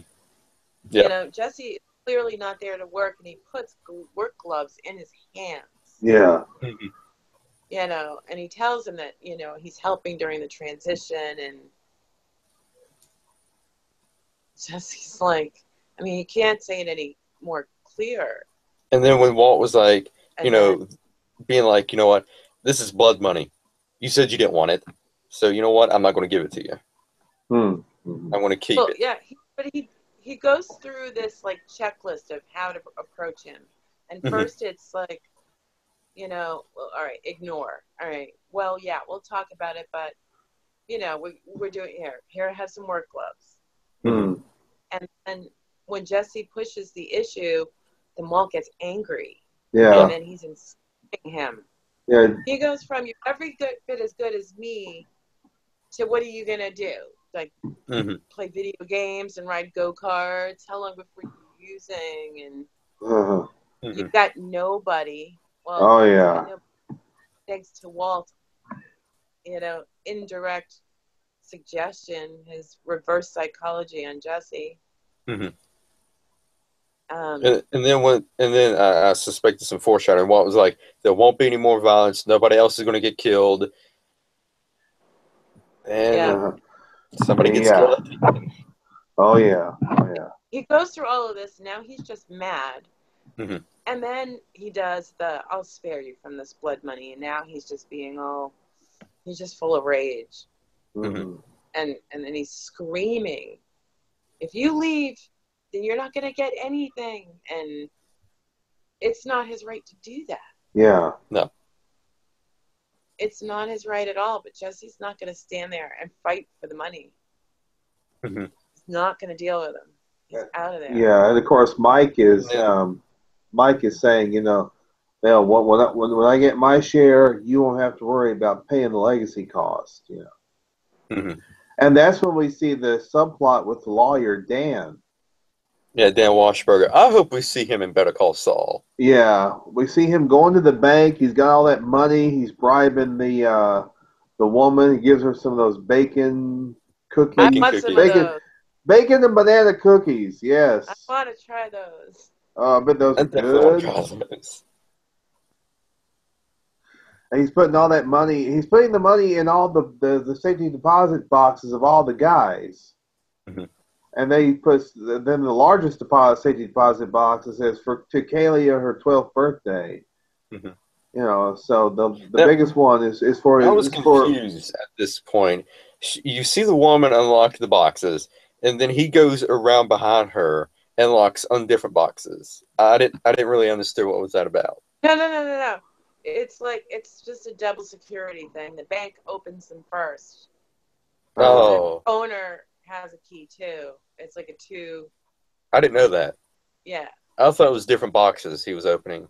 You know, Jesse is clearly not there to work, and he puts work gloves in his hands. Yeah. You know, and he tells him that, you know, he's helping during the transition, and Jesse's like, I mean, he can't say it any more clear. And then when Walt was like, you know, being like, you know what, this is blood money. You said you didn't want it. So, you know what, I'm not going to give it to you. I want to keep it. Yeah, but he goes through this, like, checklist of how to approach him. And first it's like, you know, well, all right, ignore. All right, well, yeah, we'll talk about it, but we're doing here, have some work gloves. Mm. And then when Jesse pushes the issue, then Walt gets angry. Yeah. And then he's insulting him. Yeah. He goes from, you're every bit as good as me, to what are you going to do? Like, play video games and ride go-karts? How long before you're using? And you've got nobody. Well, oh, yeah. Thanks to Walt, indirect suggestion, his reverse psychology on Jesse. And then I suspected some foreshadowing. Walt was like, there won't be any more violence. Nobody else is going to get killed. And somebody gets killed. Oh, yeah. Oh, yeah. He goes through all of this. Now he's just mad. And then he does I'll spare you from this blood money. And now he's just he's just full of rage. And then he's screaming, if you leave, then you're not going to get anything. And it's not his right to do that. Yeah. No. It's not his right at all. But Jesse's not going to stand there and fight for the money. He's not going to deal with him. He's out of there. Yeah, and of course Mike is saying, well, when I get my share, you won't have to worry about paying the legacy cost. And that's when we see the subplot with the lawyer Dan. Yeah, Dan Washburger. I hope we see him in Better Call Saul. Yeah, we see him going to the bank. He's got all that money. He's bribing the woman. He gives her some of those bacon cookies. I want some of those. Bacon and banana cookies. Yes. I want to try those. Oh, I bet those are good. And he's putting all that money. He's putting the money in all the safety deposit boxes of all the guys. And then he puts the largest safety deposit box that says to Kaylee on her 12th birthday. So the biggest one is for. I was confused at this point. You see the woman unlock the boxes, and then he goes around behind her and locks on different boxes. I didn't really understand what was that about. No. It's just a double security thing. The bank opens them first. Oh. The owner has a key too. It's like a two. I didn't know that. Yeah. I thought it was different boxes he was opening.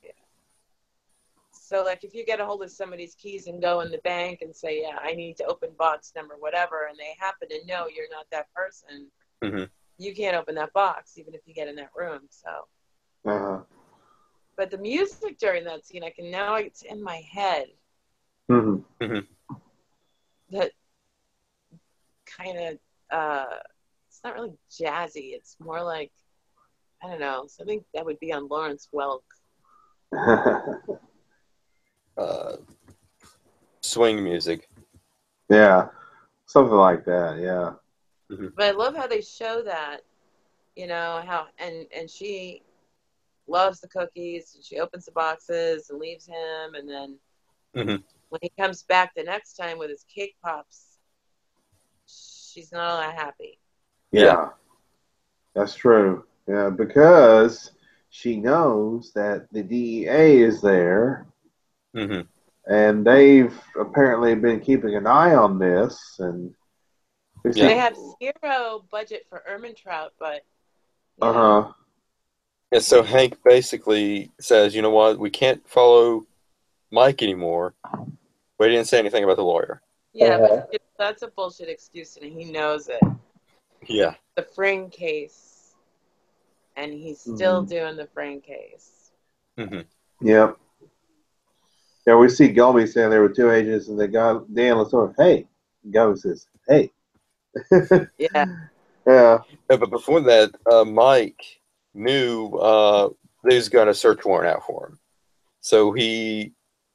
Yeah. So, like, if you get a hold of somebody's keys and go in the bank and say, yeah, I need to open box number whatever, and they happen to know you're not that person, you can't open that box, even if you get in that room. So. But the music during that scene, it's in my head. That kind of, it's not really jazzy. It's more like, I don't know, something that would be on Lawrence Welk. Swing music. Yeah, something like that, yeah. But I love how they show that, how, and she loves the cookies, and she opens the boxes and leaves him, and then when he comes back the next time with his cake pops, she's not all that happy. Yeah. That's true. Yeah, because she knows that the DEA is there, and they've apparently been keeping an eye on this, and they have zero budget for Ermintrout, but And so Hank basically says, you know what, we can't follow Mike anymore. But he didn't say anything about the lawyer. Yeah, but that's a bullshit excuse, and he knows it. Yeah. The Fring case, and he's still doing the Fring case. Yep. Yeah, we see Gulby standing there with two agents, and the guy, Dan looks over, hey. Gulby says, hey. Yeah. But before that, Mike knew they was got a search warrant out for him. So he,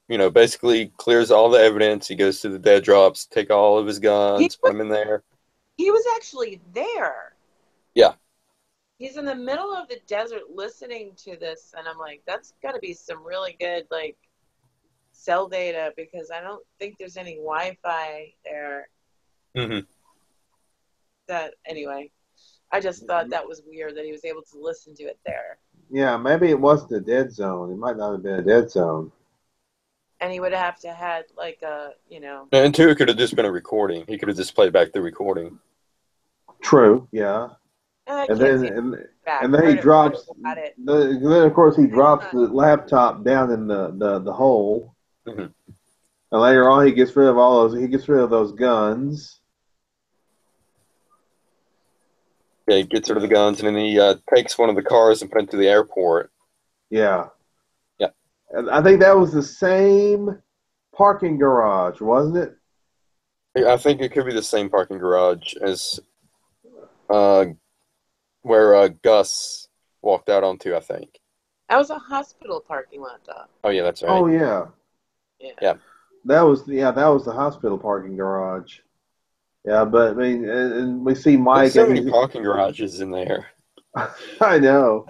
basically clears all the evidence. He goes to the dead drops, take all of his guns, put them in there. He was actually there. Yeah. He's in the middle of the desert listening to this, and I'm like, that's got to be some really good, cell data, because I don't think there's any Wi-Fi there. Anyway, I just thought that was weird that he was able to listen to it there. Yeah, maybe it wasn't a dead zone. It might not have been a dead zone. And he would have to had like a, And two, it could have just been a recording. He could have just played back the recording. True. Yeah. I And can't then see it back. and then he drops. Got it. Then of course he drops the laptop down in the hole. Mm-hmm. And later on, he gets rid of all those. He gets rid of those guns. Yeah, he gets rid of the guns, and then he takes one of the cars and puts it to the airport. Yeah. Yeah. And I think that was the same parking garage, wasn't it? I think it could be the same parking garage as where Gus walked out onto, I think. That was a hospital parking lot, though. Oh, yeah, that's right. Oh, yeah. Yeah. That was the hospital parking garage. Yeah, but I mean, and we see Mike. There's so many parking garages in there. I know.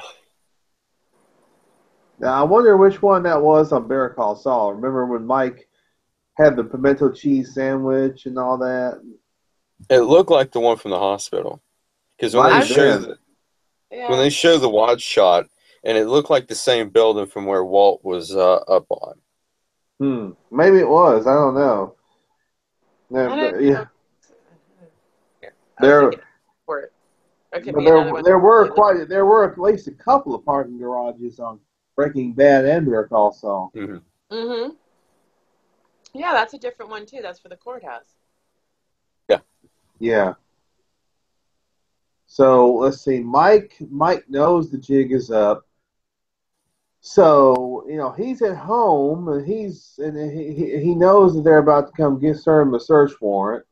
Now, I wonder which one that was on Better Call Saul. Remember when Mike had the pimento cheese sandwich and all that? It looked like the one from the hospital. Because when they show the wide shot, and it looked like the same building from where Walt was up on. Maybe it was. I don't know. There were at least a couple of parking garages on Breaking Bad and Better Call Saul. Mm-hmm. Yeah, that's a different one too. That's for the courthouse. Yeah. Yeah. So let's see. Mike knows the jig is up. So he's at home and he knows that they're about to come serve him a search warrant.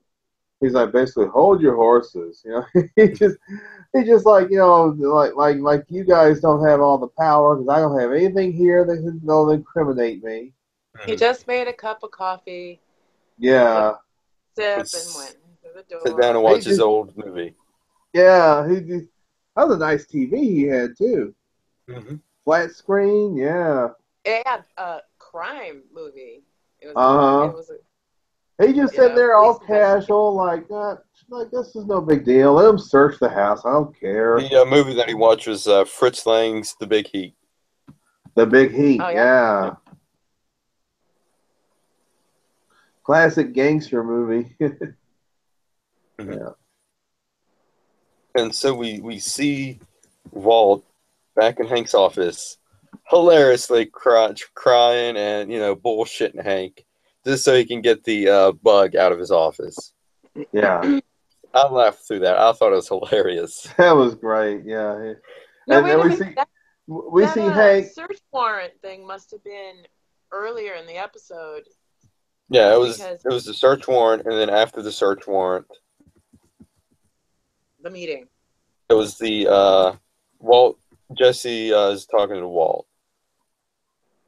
He's like, basically, hold your horses. He just like like you guys don't have all the power because I don't have anything here that can incriminate me. He just made a cup of coffee. Yeah. Sip and went to the door. Sit down and watch his old movie. Yeah, that was a nice TV he had too. Mm-hmm. Flat screen, yeah. It had a crime movie. It was he just sitting there all casual, like this is no big deal. Let him search the house. I don't care. The movie that he watched was Fritz Lang's The Big Heat. The Big Heat, oh, yeah. Classic gangster movie. Mm-hmm. Yeah. And so we see Walt back in Hank's office, hilariously crying and bullshitting Hank, just so he can get the bug out of his office. Yeah, I laughed through that. I thought it was hilarious. That was great. Yeah. No, and wait a minute. We see Hank. Search warrant thing must have been earlier in the episode. Yeah, it was the search warrant, and then after the search warrant, the meeting. it was the Walt. Jesse is talking to Walt,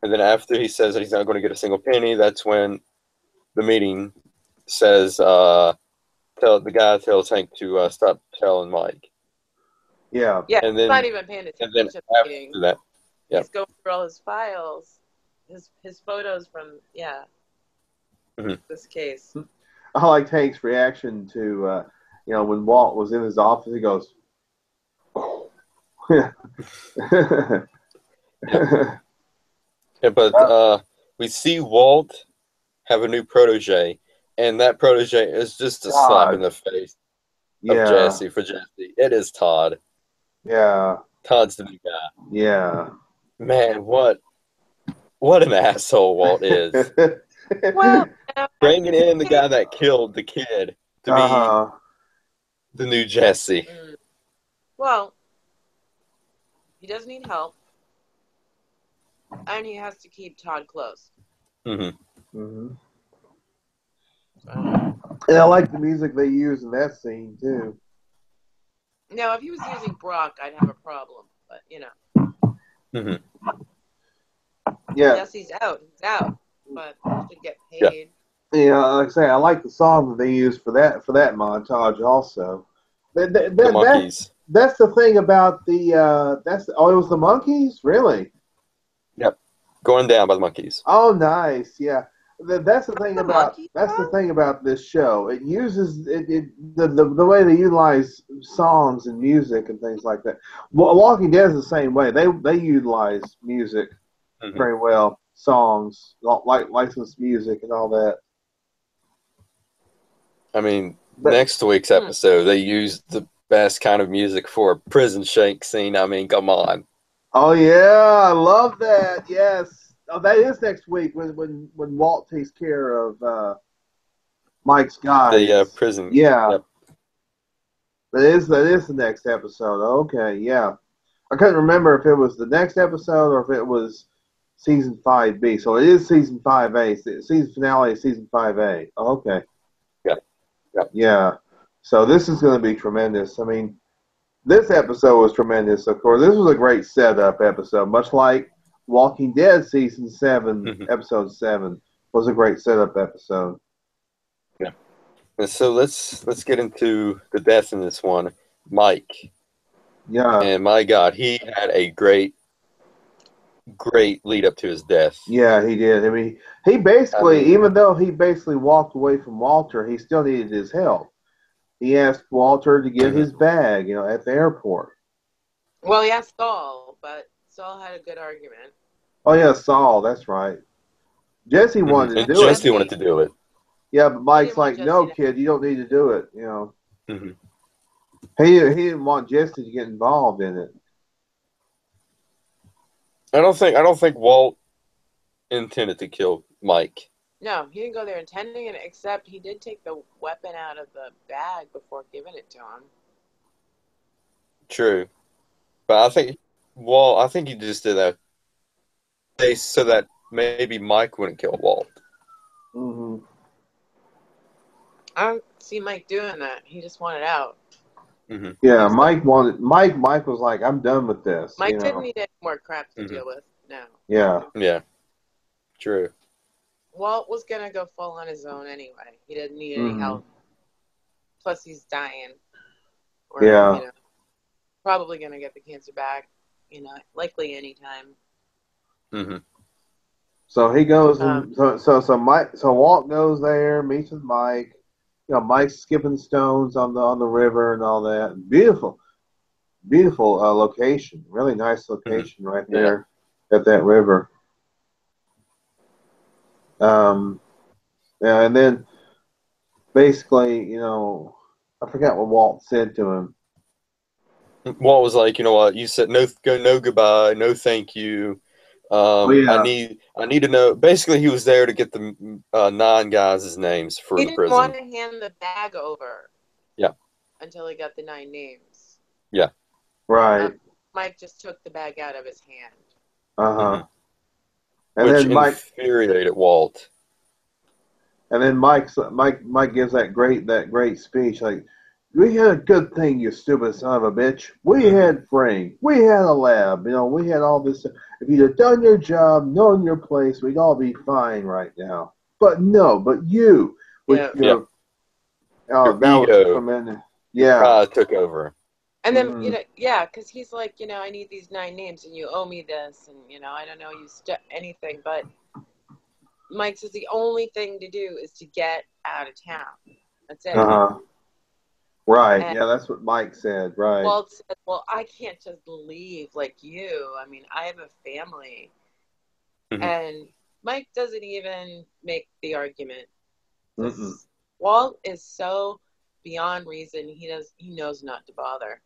and then after he says that he's not going to get a single penny, that's when the meeting says, the guy tells Hank to stop telling Mike. Yeah. Yeah, and then, he's not even paying attention and then to the after meeting. that, yeah. He's going through all his files, his photos from this case. I liked Hank's reaction to when Walt was in his office. He goes, yeah, but we see Walt have a new protege, and that protege is just a slap in the face of Jesse for Jesse. It is Todd. Yeah. Todd's the new guy. Yeah. Man, what an asshole Walt is. Well, bringing in the guy that killed the kid to be the new Jesse. Well, he does need help, and he has to keep Todd close. Mm-hmm. Mm-hmm. And I like the music they use in that scene too. Now, if he was using Brock, I'd have a problem, but Mm-hmm. Yeah. Yes, he's out, but he should get paid. Yeah, like I say, I like the song that they used for that montage also. The Monkees. That's the thing about the it was the Monkees, really? Yep, Going Down by the Monkees. Oh, nice, yeah. That's the thing about this show. It uses the way they utilize songs and music and things like that. Walking Dead is the same way. They utilize music very well. songs, like licensed music and all that. I mean, But, next week's episode, they used the best kind of music for a prison shank scene. I mean, come on. oh yeah, I love that. Yes. Oh, that is next week when Walt takes care of Mike's guys. The prison. Yeah. Yep. That is the next episode. Okay, yeah. I couldn't remember if it was the next episode or if it was season 5B. So it is season 5A. Season finale is season 5A. Okay. Yeah. Yep. Yeah. So this is going to be tremendous. I mean, this episode was tremendous, of course. This was a great setup episode, much like Walking Dead season 7, episode 7 was a great setup episode. Yeah. And so let's get into the death in this one. Mike. Yeah. And my God, he had a great lead up to his death. Yeah, he did. I mean, he basically, even though he basically walked away from Walter, he still needed his help. He asked Walter to get his bag, at the airport. Well, he asked Saul, but Saul had a good argument. Oh yeah, Saul. That's right. Jesse wanted to do it. Jesse wanted to do it. Yeah, but Mike's like, no, kid, you don't need to do it. Mm-hmm. He didn't want Jesse to get involved in it. I don't think Walt intended to kill Mike. No, he didn't go there intending it, except he did take the weapon out of the bag before giving it to him. True. But I think he just did that so that maybe Mike wouldn't kill Walt. Mm-hmm. I don't see Mike doing that. He just wanted out. Mm-hmm. Yeah, Mike was like, I'm done with this. Mike didn't need any more crap to deal with. No. Yeah. Yeah. True. Walt was going to go full on his own anyway. He didn't need any help. Plus, he's dying. Or, probably going to get the cancer back, likely anytime. Mm-hmm. So he goes, so Walt goes there, meets with Mike. Mike's skipping stones on the river and all that. Beautiful location. Really nice location right there at that river. And then basically, I forgot what Walt said to him. Walt was like, you know what? You said no goodbye, no thank you. I need to know. Basically, he was there to get the 9 guys' names for the prison. He didn't want to hand the bag over. Yeah. Until he got the 9 names. Yeah. Right. Mike just took the bag out of his hand. Uh-huh. And which then infuriated Walt. And then Mike gives that great speech like, we had a good thing, you stupid son of a bitch. We had Frank. We had a lab. We had all this. If you'd have done your job, known your place, we'd all be fine right now. But no, but you. That was tremendous. Yeah. Took over. And then, because he's like, I need these 9 names and you owe me this. And, I don't know you anything. But Mike says the only thing to do is to get out of town. That's it. Uh-huh. Right. And that's what Mike said. Right. Walt said, well, I can't just leave like you. I mean, I have a family. Mm-hmm. And Mike doesn't even make the argument. Walt is so beyond reason. He knows not to bother.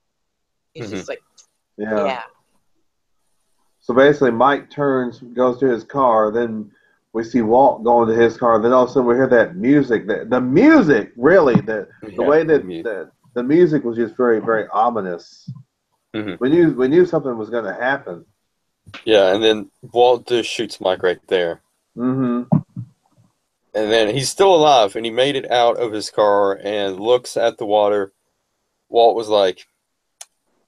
He's just like, yeah. So basically, Mike goes to his car. Then we see Walt going to his car. Then all of a sudden we hear that music. The music, really, the way that the music was just very, very ominous. Mm-hmm. We knew something was going to happen. Yeah, and then Walt just shoots Mike right there. Mm-hmm. And then he's still alive, and he made it out of his car and looks at the water. Walt was like,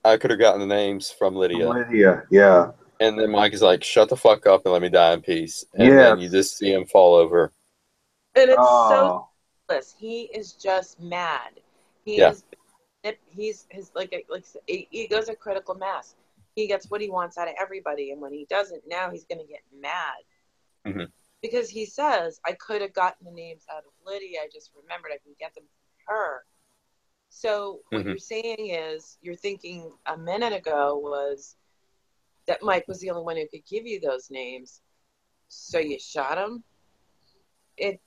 I could have gotten the names from Lydia. Lydia, yeah. And then Mike is like, shut the fuck up and let me die in peace. And then you just see him fall And it's so ridiculous. He is just mad. He's he goes a critical mass. He gets what he wants out of everybody, and when he doesn't, now he's going to get mad. Mm-hmm. Because he says, I could have gotten the names out of Lydia. I just remembered I can get them from her. So what you're saying is, you're thinking a minute ago was that Mike was the only one who could give you those names. so you shot him. It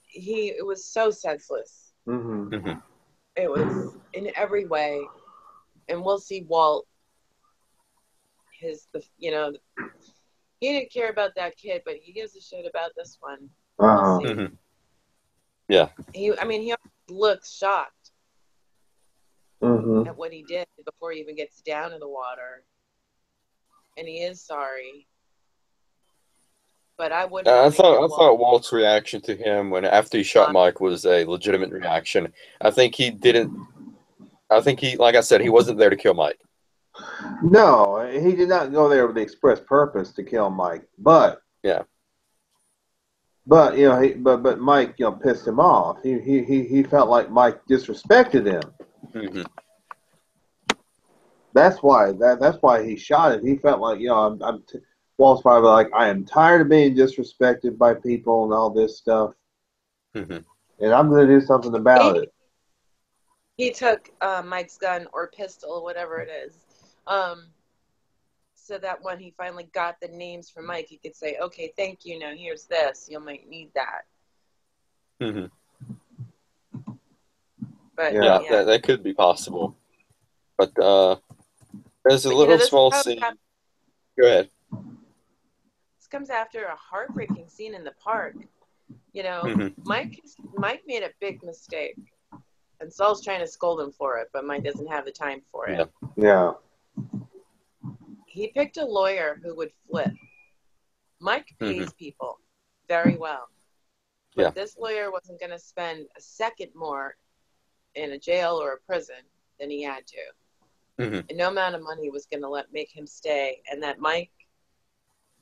was so senseless. Mm-hmm. It was in every way, and we'll see Walt. He didn't care about that kid, but he gives a shit about this one. We'll see. Yeah. He looks shocked at what he did before he even gets down in the water, and he is sorry. But I wouldn't. I thought Walt's reaction to him after he shot Mike was a legitimate reaction. I think he didn't. I think like I said, he wasn't there to kill Mike. No, he did not go there with the express purpose to kill Mike. But Mike, pissed him off. He felt like Mike disrespected him. Mm-hmm. That's why he shot him. He felt like, Walt's probably like, I am tired of being disrespected by people and all this stuff, and I'm going to do something about it. He took Mike's gun or pistol, whatever it is, so that when he finally got the names from Mike, he could say, "Okay, thank you. Now here's this. You might need that." But that could be possible. But there's a little small scene. Go ahead. This comes after a heartbreaking scene in the park. Mike made a big mistake, and Saul's trying to scold him for it, but Mike doesn't have the time for it. Yeah. He picked a lawyer who would flip. Mike pays people very well, but this lawyer wasn't going to spend a second more in a jail or a prison than he had to. And no amount of money was going to make him stay, and that Mike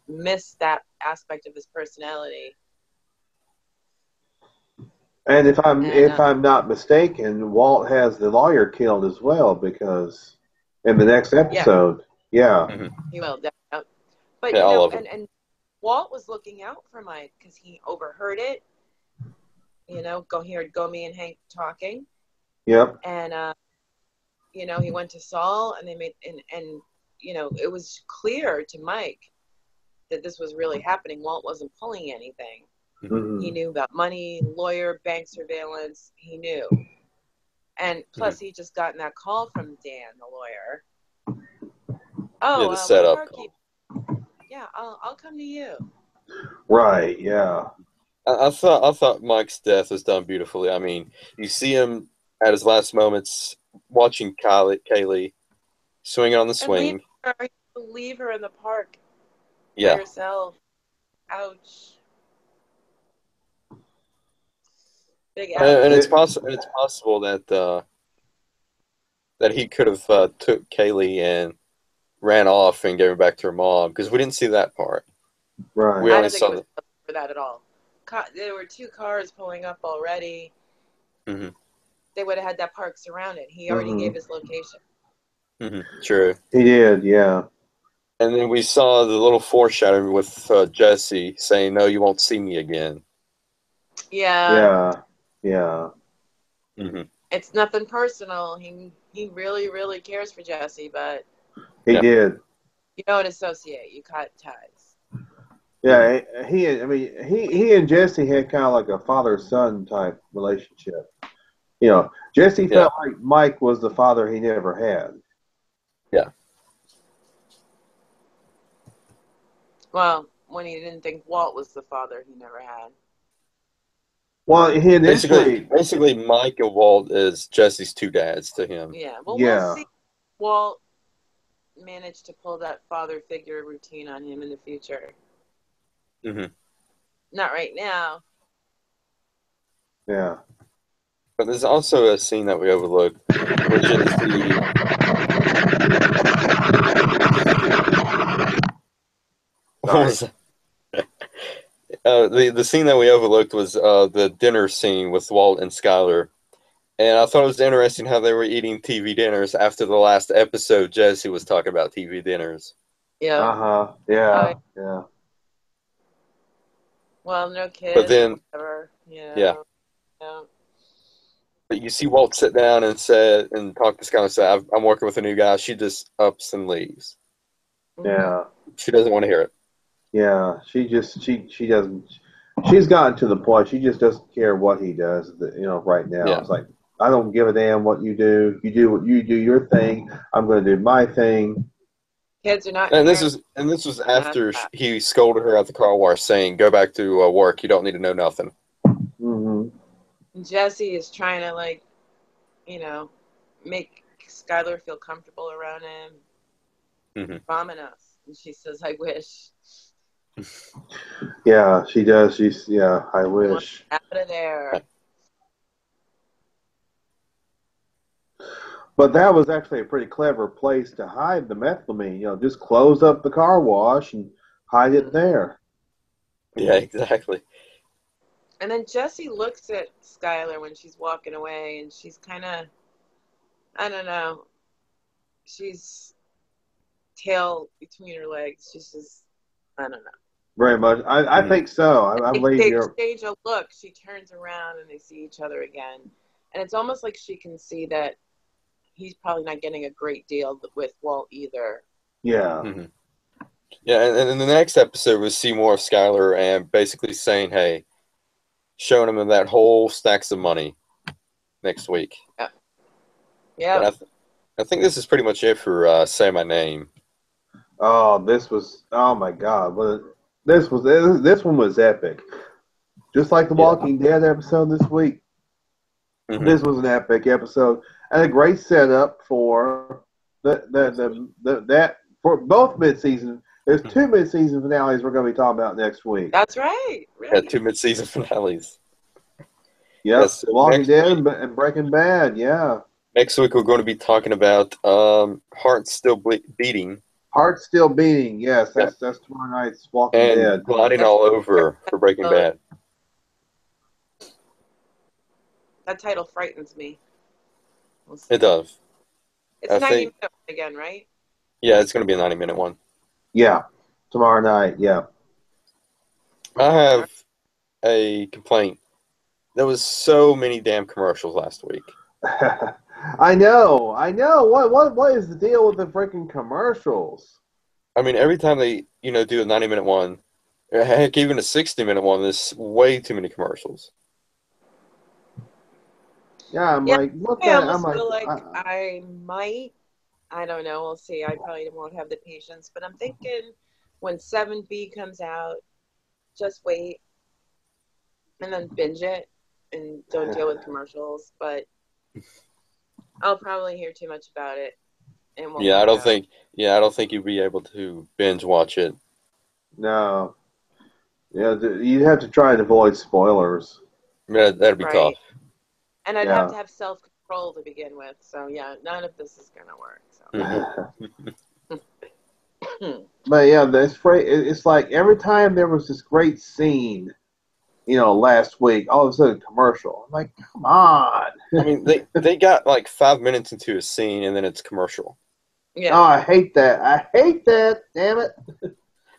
missed that aspect of his personality. And if I'm not mistaken, Walt has the lawyer killed as well, because in the next episode, he will. But and Walt was looking out for Mike because he overheard it. Gomi and Hank talking. Yep. And he went to Saul, and they made and it was clear to Mike that this was really happening. Walt wasn't pulling anything. He knew about money, lawyer, bank surveillance. He knew. And plus, he just gotten that call from Dan, the lawyer. The setup. Yeah, I'll come to you. Right. Yeah. I thought Mike's death was done beautifully. I mean, you see him at his last moments watching Kaylee swinging on the swing. Leave her in the park by herself. Ouch. Big ouch. And it's possible that he could have took Kaylee and ran off and gave her back to her mom, because we didn't see that part. Right. We I only don't think saw it was for that at all. There were 2 cars pulling up already. They would have had that park surrounded. He already gave his location. True. He did, yeah. And then we saw the little foreshadowing with Jesse saying, "No, you won't see me again." Yeah. It's nothing personal. He really, really cares for Jesse, but he did. You don't associate. You cut ties. Yeah, he and Jesse had kind of like a father-son type relationship. Jesse felt like Mike was the father he never had. Yeah. Well, when he didn't think Walt was the father he never had. Well, he initially... Basically, Mike and Walt is Jesse's 2 dads to him. Yeah, well, we'll see. Walt managed to pull that father figure routine on him in the future. Not right now. Yeah. But there's also a scene that we overlooked, which is the scene that we overlooked was the dinner scene with Walt and Skyler. And I thought it was interesting how they were eating TV dinners after the last episode. Jesse was talking about TV dinners. Yeah. Yeah. Well, no kids. But then, yeah. But you see Walt sit down and talk to Skyler and say, "I'm working with a new guy." She just ups and leaves. Yeah. She doesn't want to hear it. Yeah, she doesn't. She's gotten to the point. She just doesn't care what he does. Right now Yeah. it's like I don't give a damn what you do. You do what you do your thing. I'm going to do my thing. Kids are not And here. this was Not after that. he scolded her at the car wash, saying, "Go back to work. You don't need to know nothing." Hmm. Jesse is trying to you know, make Skylar feel comfortable around him. Hmm. Vominos. And she says, I wish. Yeah, she does. I I want wish. out of there. But that was actually a pretty clever place to hide the methylamine. Just close up the car wash and hide it there. Yeah, exactly. And then Jesse looks at Skylar when she's walking away, and she's kind of, I don't know, she's tail between her legs. She's just, I don't know. Very much. I Hmm. think so. I believe They you're. exchange a look. She turns around and they see each other again. And it's almost like she can see that he's probably not getting a great deal with Walt either. Yeah. Hmm. Yeah, and in the next episode, we'll see more of Skylar and basically saying, "Hey," showing him that whole stacks of money next week. Yeah. But Yep. I think this is pretty much it for Say My Name. Oh, this was. Oh my God. This one was epic. Just like the Yeah. Walking Dead episode this week. Hmm. This was an epic episode and a great setup for that for both mid-season. There's two mid-season finales we're going to be talking about next week. That's right. Yeah, Right. 2 mid-season finales. Yep, Yes, The Walking Dead and Breaking Bad. Yeah, next week we're going to be talking about Heart Still Beating. Heart's Still Beating. Yes, Yep. that's tomorrow night's Walking And Dead. Gliding That's All Over for Breaking Bad. that title frightens me. We'll It see. does. It's I 90 think, minutes again, right? yeah, it's going to be a 90-minute one. Yeah, tomorrow night. Yeah. I have a complaint. There was so many damn commercials last week. I know. What is the deal with the freaking commercials? I mean, every time they, do a 90-minute one, heck, even a 60-minute one, there's way too many commercials. Yeah, I'm Yeah, like, what I the? I'm almost like, feel like I might. I don't know. We'll see. I probably won't have the patience, but I'm thinking when 7B comes out, just wait and then binge it and don't deal with commercials. But I'll probably hear too much about it and won't Yeah, want I to don't go. think, yeah, I don't think you'd be able to binge watch it. no. Yeah, you have to try and avoid spoilers. Yeah, that'd be tough. Right. And I'd have Yeah. to have self-control to begin with. So yeah, none of this is gonna work. So. But yeah, it's like every time there was this great scene, last week, all of a sudden commercial. I'm like, come on. I mean, they got like 5 minutes into a scene and then it's commercial. Yeah. Oh, I hate that. I hate that. Damn it.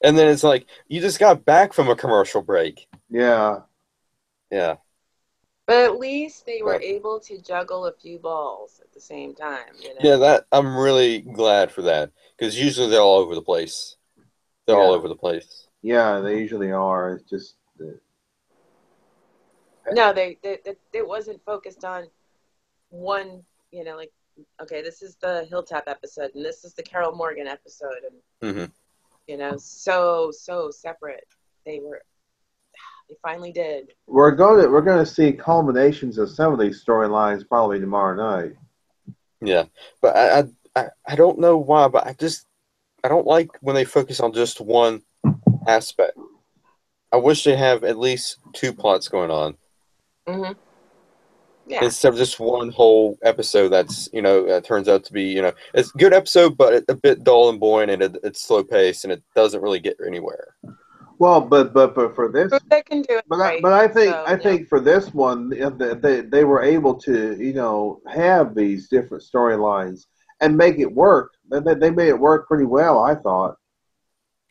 And then it's like, you just got back from a commercial break. Yeah. Yeah. But at least they were able to juggle a few balls at the same time. Yeah, I'm really glad for that. Because usually they're all over the place. They're all over the place. Yeah, they usually are. It's just... No, they it wasn't focused on one, okay, this is the Hilltop episode, and this is the Carol Morgan episode, and so separate. They finally did. We're going to see culminations of some of these storylines probably tomorrow night. Yeah, but I don't know why, but I don't like when they focus on just one aspect. I wish they have at least two plots going on. Mm-hmm. Yeah. Instead of just one whole episode that's, turns out to be, it's a good episode, but a bit dull and boring, and it's slow paced, and it doesn't really get anywhere. Well, but for this, they can do it. But right, I think for this one, they were able to have these different storylines and make it work. They made it work pretty well, I thought.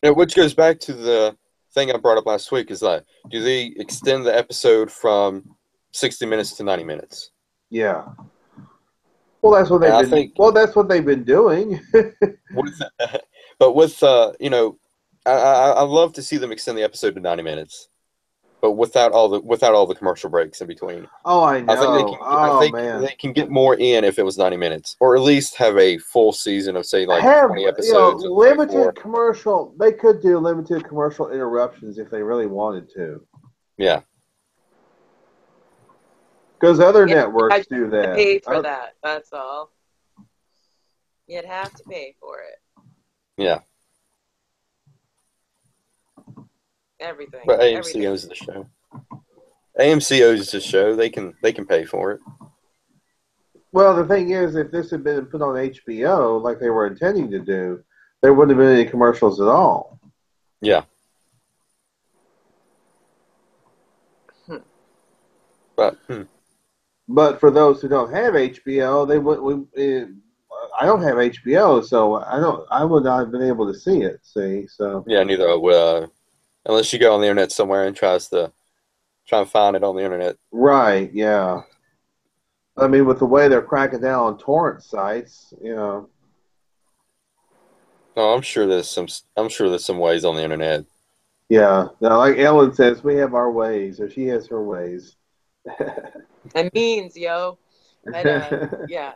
Yeah, which goes back to the thing I brought up last week: is that do they extend the episode from 60 minutes to 90 minutes? Yeah. Well, that's what they've been. That's what they've been doing. But with I love to see them extend the episode to 90 minutes, but without all the commercial breaks in between. Oh, I I think they know. can. I Oh think man. they can get more in if it was 90 minutes, or at least have a full season of say like Have 20 episodes of 24. limited commercial. They could do limited commercial interruptions if they really wanted to. Yeah. Because other Yeah, networks I'd do have to that. pay for that. That's all. You'd have to pay for it. Yeah. Everything. But AMC Everything. owns the show. AMC owns the show. They can pay for it. Well, the thing is, if this had been put on HBO like they were intending to do, there wouldn't have been any commercials at all. Yeah. But But for those who don't have HBO, they would. I don't have HBO, so I would not have been able to see it. See, so yeah, neither will. Unless you go on the internet somewhere and try and find it on the internet. right, yeah. I mean, with the way they're cracking down on torrent sites, No, I'm sure there's some ways on the internet. yeah. Now, like Ellen says, we have our ways, or she has her ways. And means, yo. But yeah.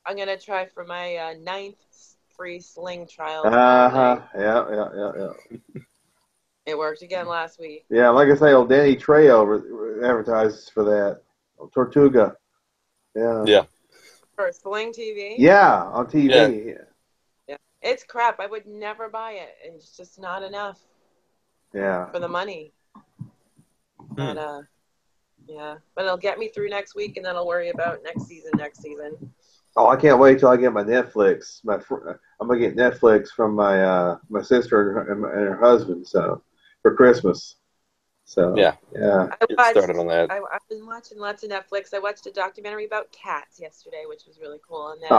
I'm gonna try for my 9th free sling trial tomorrow night. Yeah. It worked again last week. Yeah, like I say, old Danny Trejo advertises for that. Tortuga. Yeah. Yeah. For Sling TV? Yeah, on TV. Yeah. It's crap. I would never buy it. It's just not enough Yeah. for the money. But yeah. But it'll get me through next week, and then I'll worry about next season. Oh, I can't wait till I get my Netflix. I'm gonna get Netflix from my sister and her husband. So for Christmas. So Yeah. Get started on that. I've been watching lots of Netflix. I watched a documentary about cats yesterday, which was really cool. And then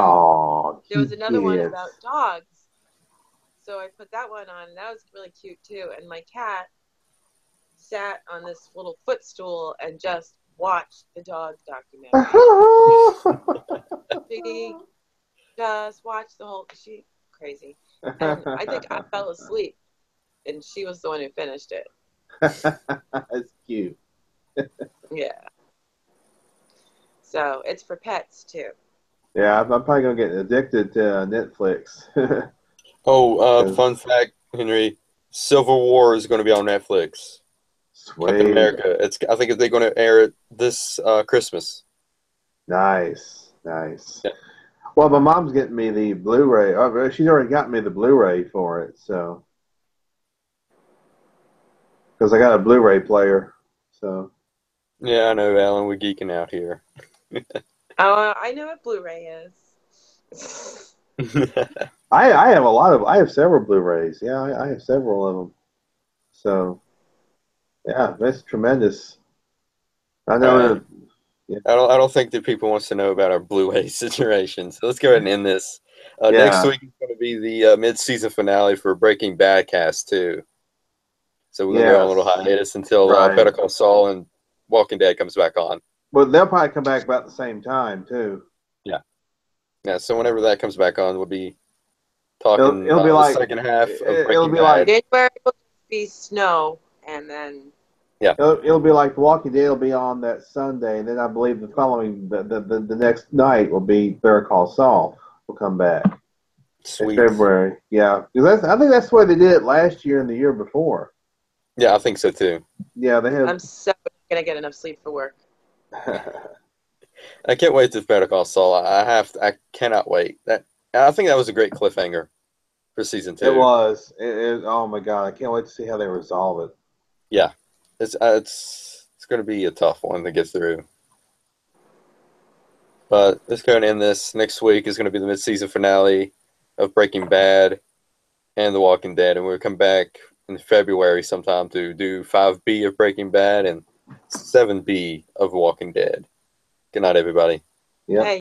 there was another one about dogs. So I put that one on, and that was really cute too. And my cat sat on this little footstool and just watched the dog documentary. She just watched the whole. She crazy, and I think I fell asleep, and she was the one who finished it. That's cute. Yeah. So it's for pets too. Yeah, I'm probably gonna get addicted to Netflix. Fun fact, Henry: Civil War is going to be on Netflix. Sweet. Captain America. I think they're going to air it this Christmas. Nice. Yeah. Well, my mom's getting me the Blu-ray. She's already got me the Blu-ray for it, so because I got a Blu-ray player. So Yeah, I know, Alan. We're geeking out here. I know what Blu-ray is. I have several Blu-rays. Yeah, I have several of them. So yeah, that's tremendous. I know. Right. I don't think that people wants to know about our Blu-ray situation. So let's go ahead and end this. Next week is going to be the mid-season finale for Breaking BadCast too. So we're going to go on a little hiatus until Better Call Saul and Walking Dead comes back on. But they'll probably come back about the same time too. Yeah. So whenever that comes back on, we'll be talking it'll be like the second half of Breaking it'll be Bad. like January will be snow, and then it'll be like The Walking Dead will be on that Sunday, and then I believe the following the next night will be Better Call Saul will come back. Sweet. In February. Yeah, because I think that's the way they did it last year and the year before. Yeah, I think so too. Yeah, they have. I'm so gonna get enough sleep for work. I can't wait to Better Call Saul. I cannot wait. I think that was a great cliffhanger for season 2. It was. Oh my god, I can't wait to see how they resolve it. Yeah, it's going to be a tough one to get through. But let's go and end this. Next week is going to be the mid-season finale of Breaking Bad and The Walking Dead, and we'll come back in February sometime to do 5B of Breaking Bad and 7B of Walking Dead. Good night, everybody. Yeah. Hey.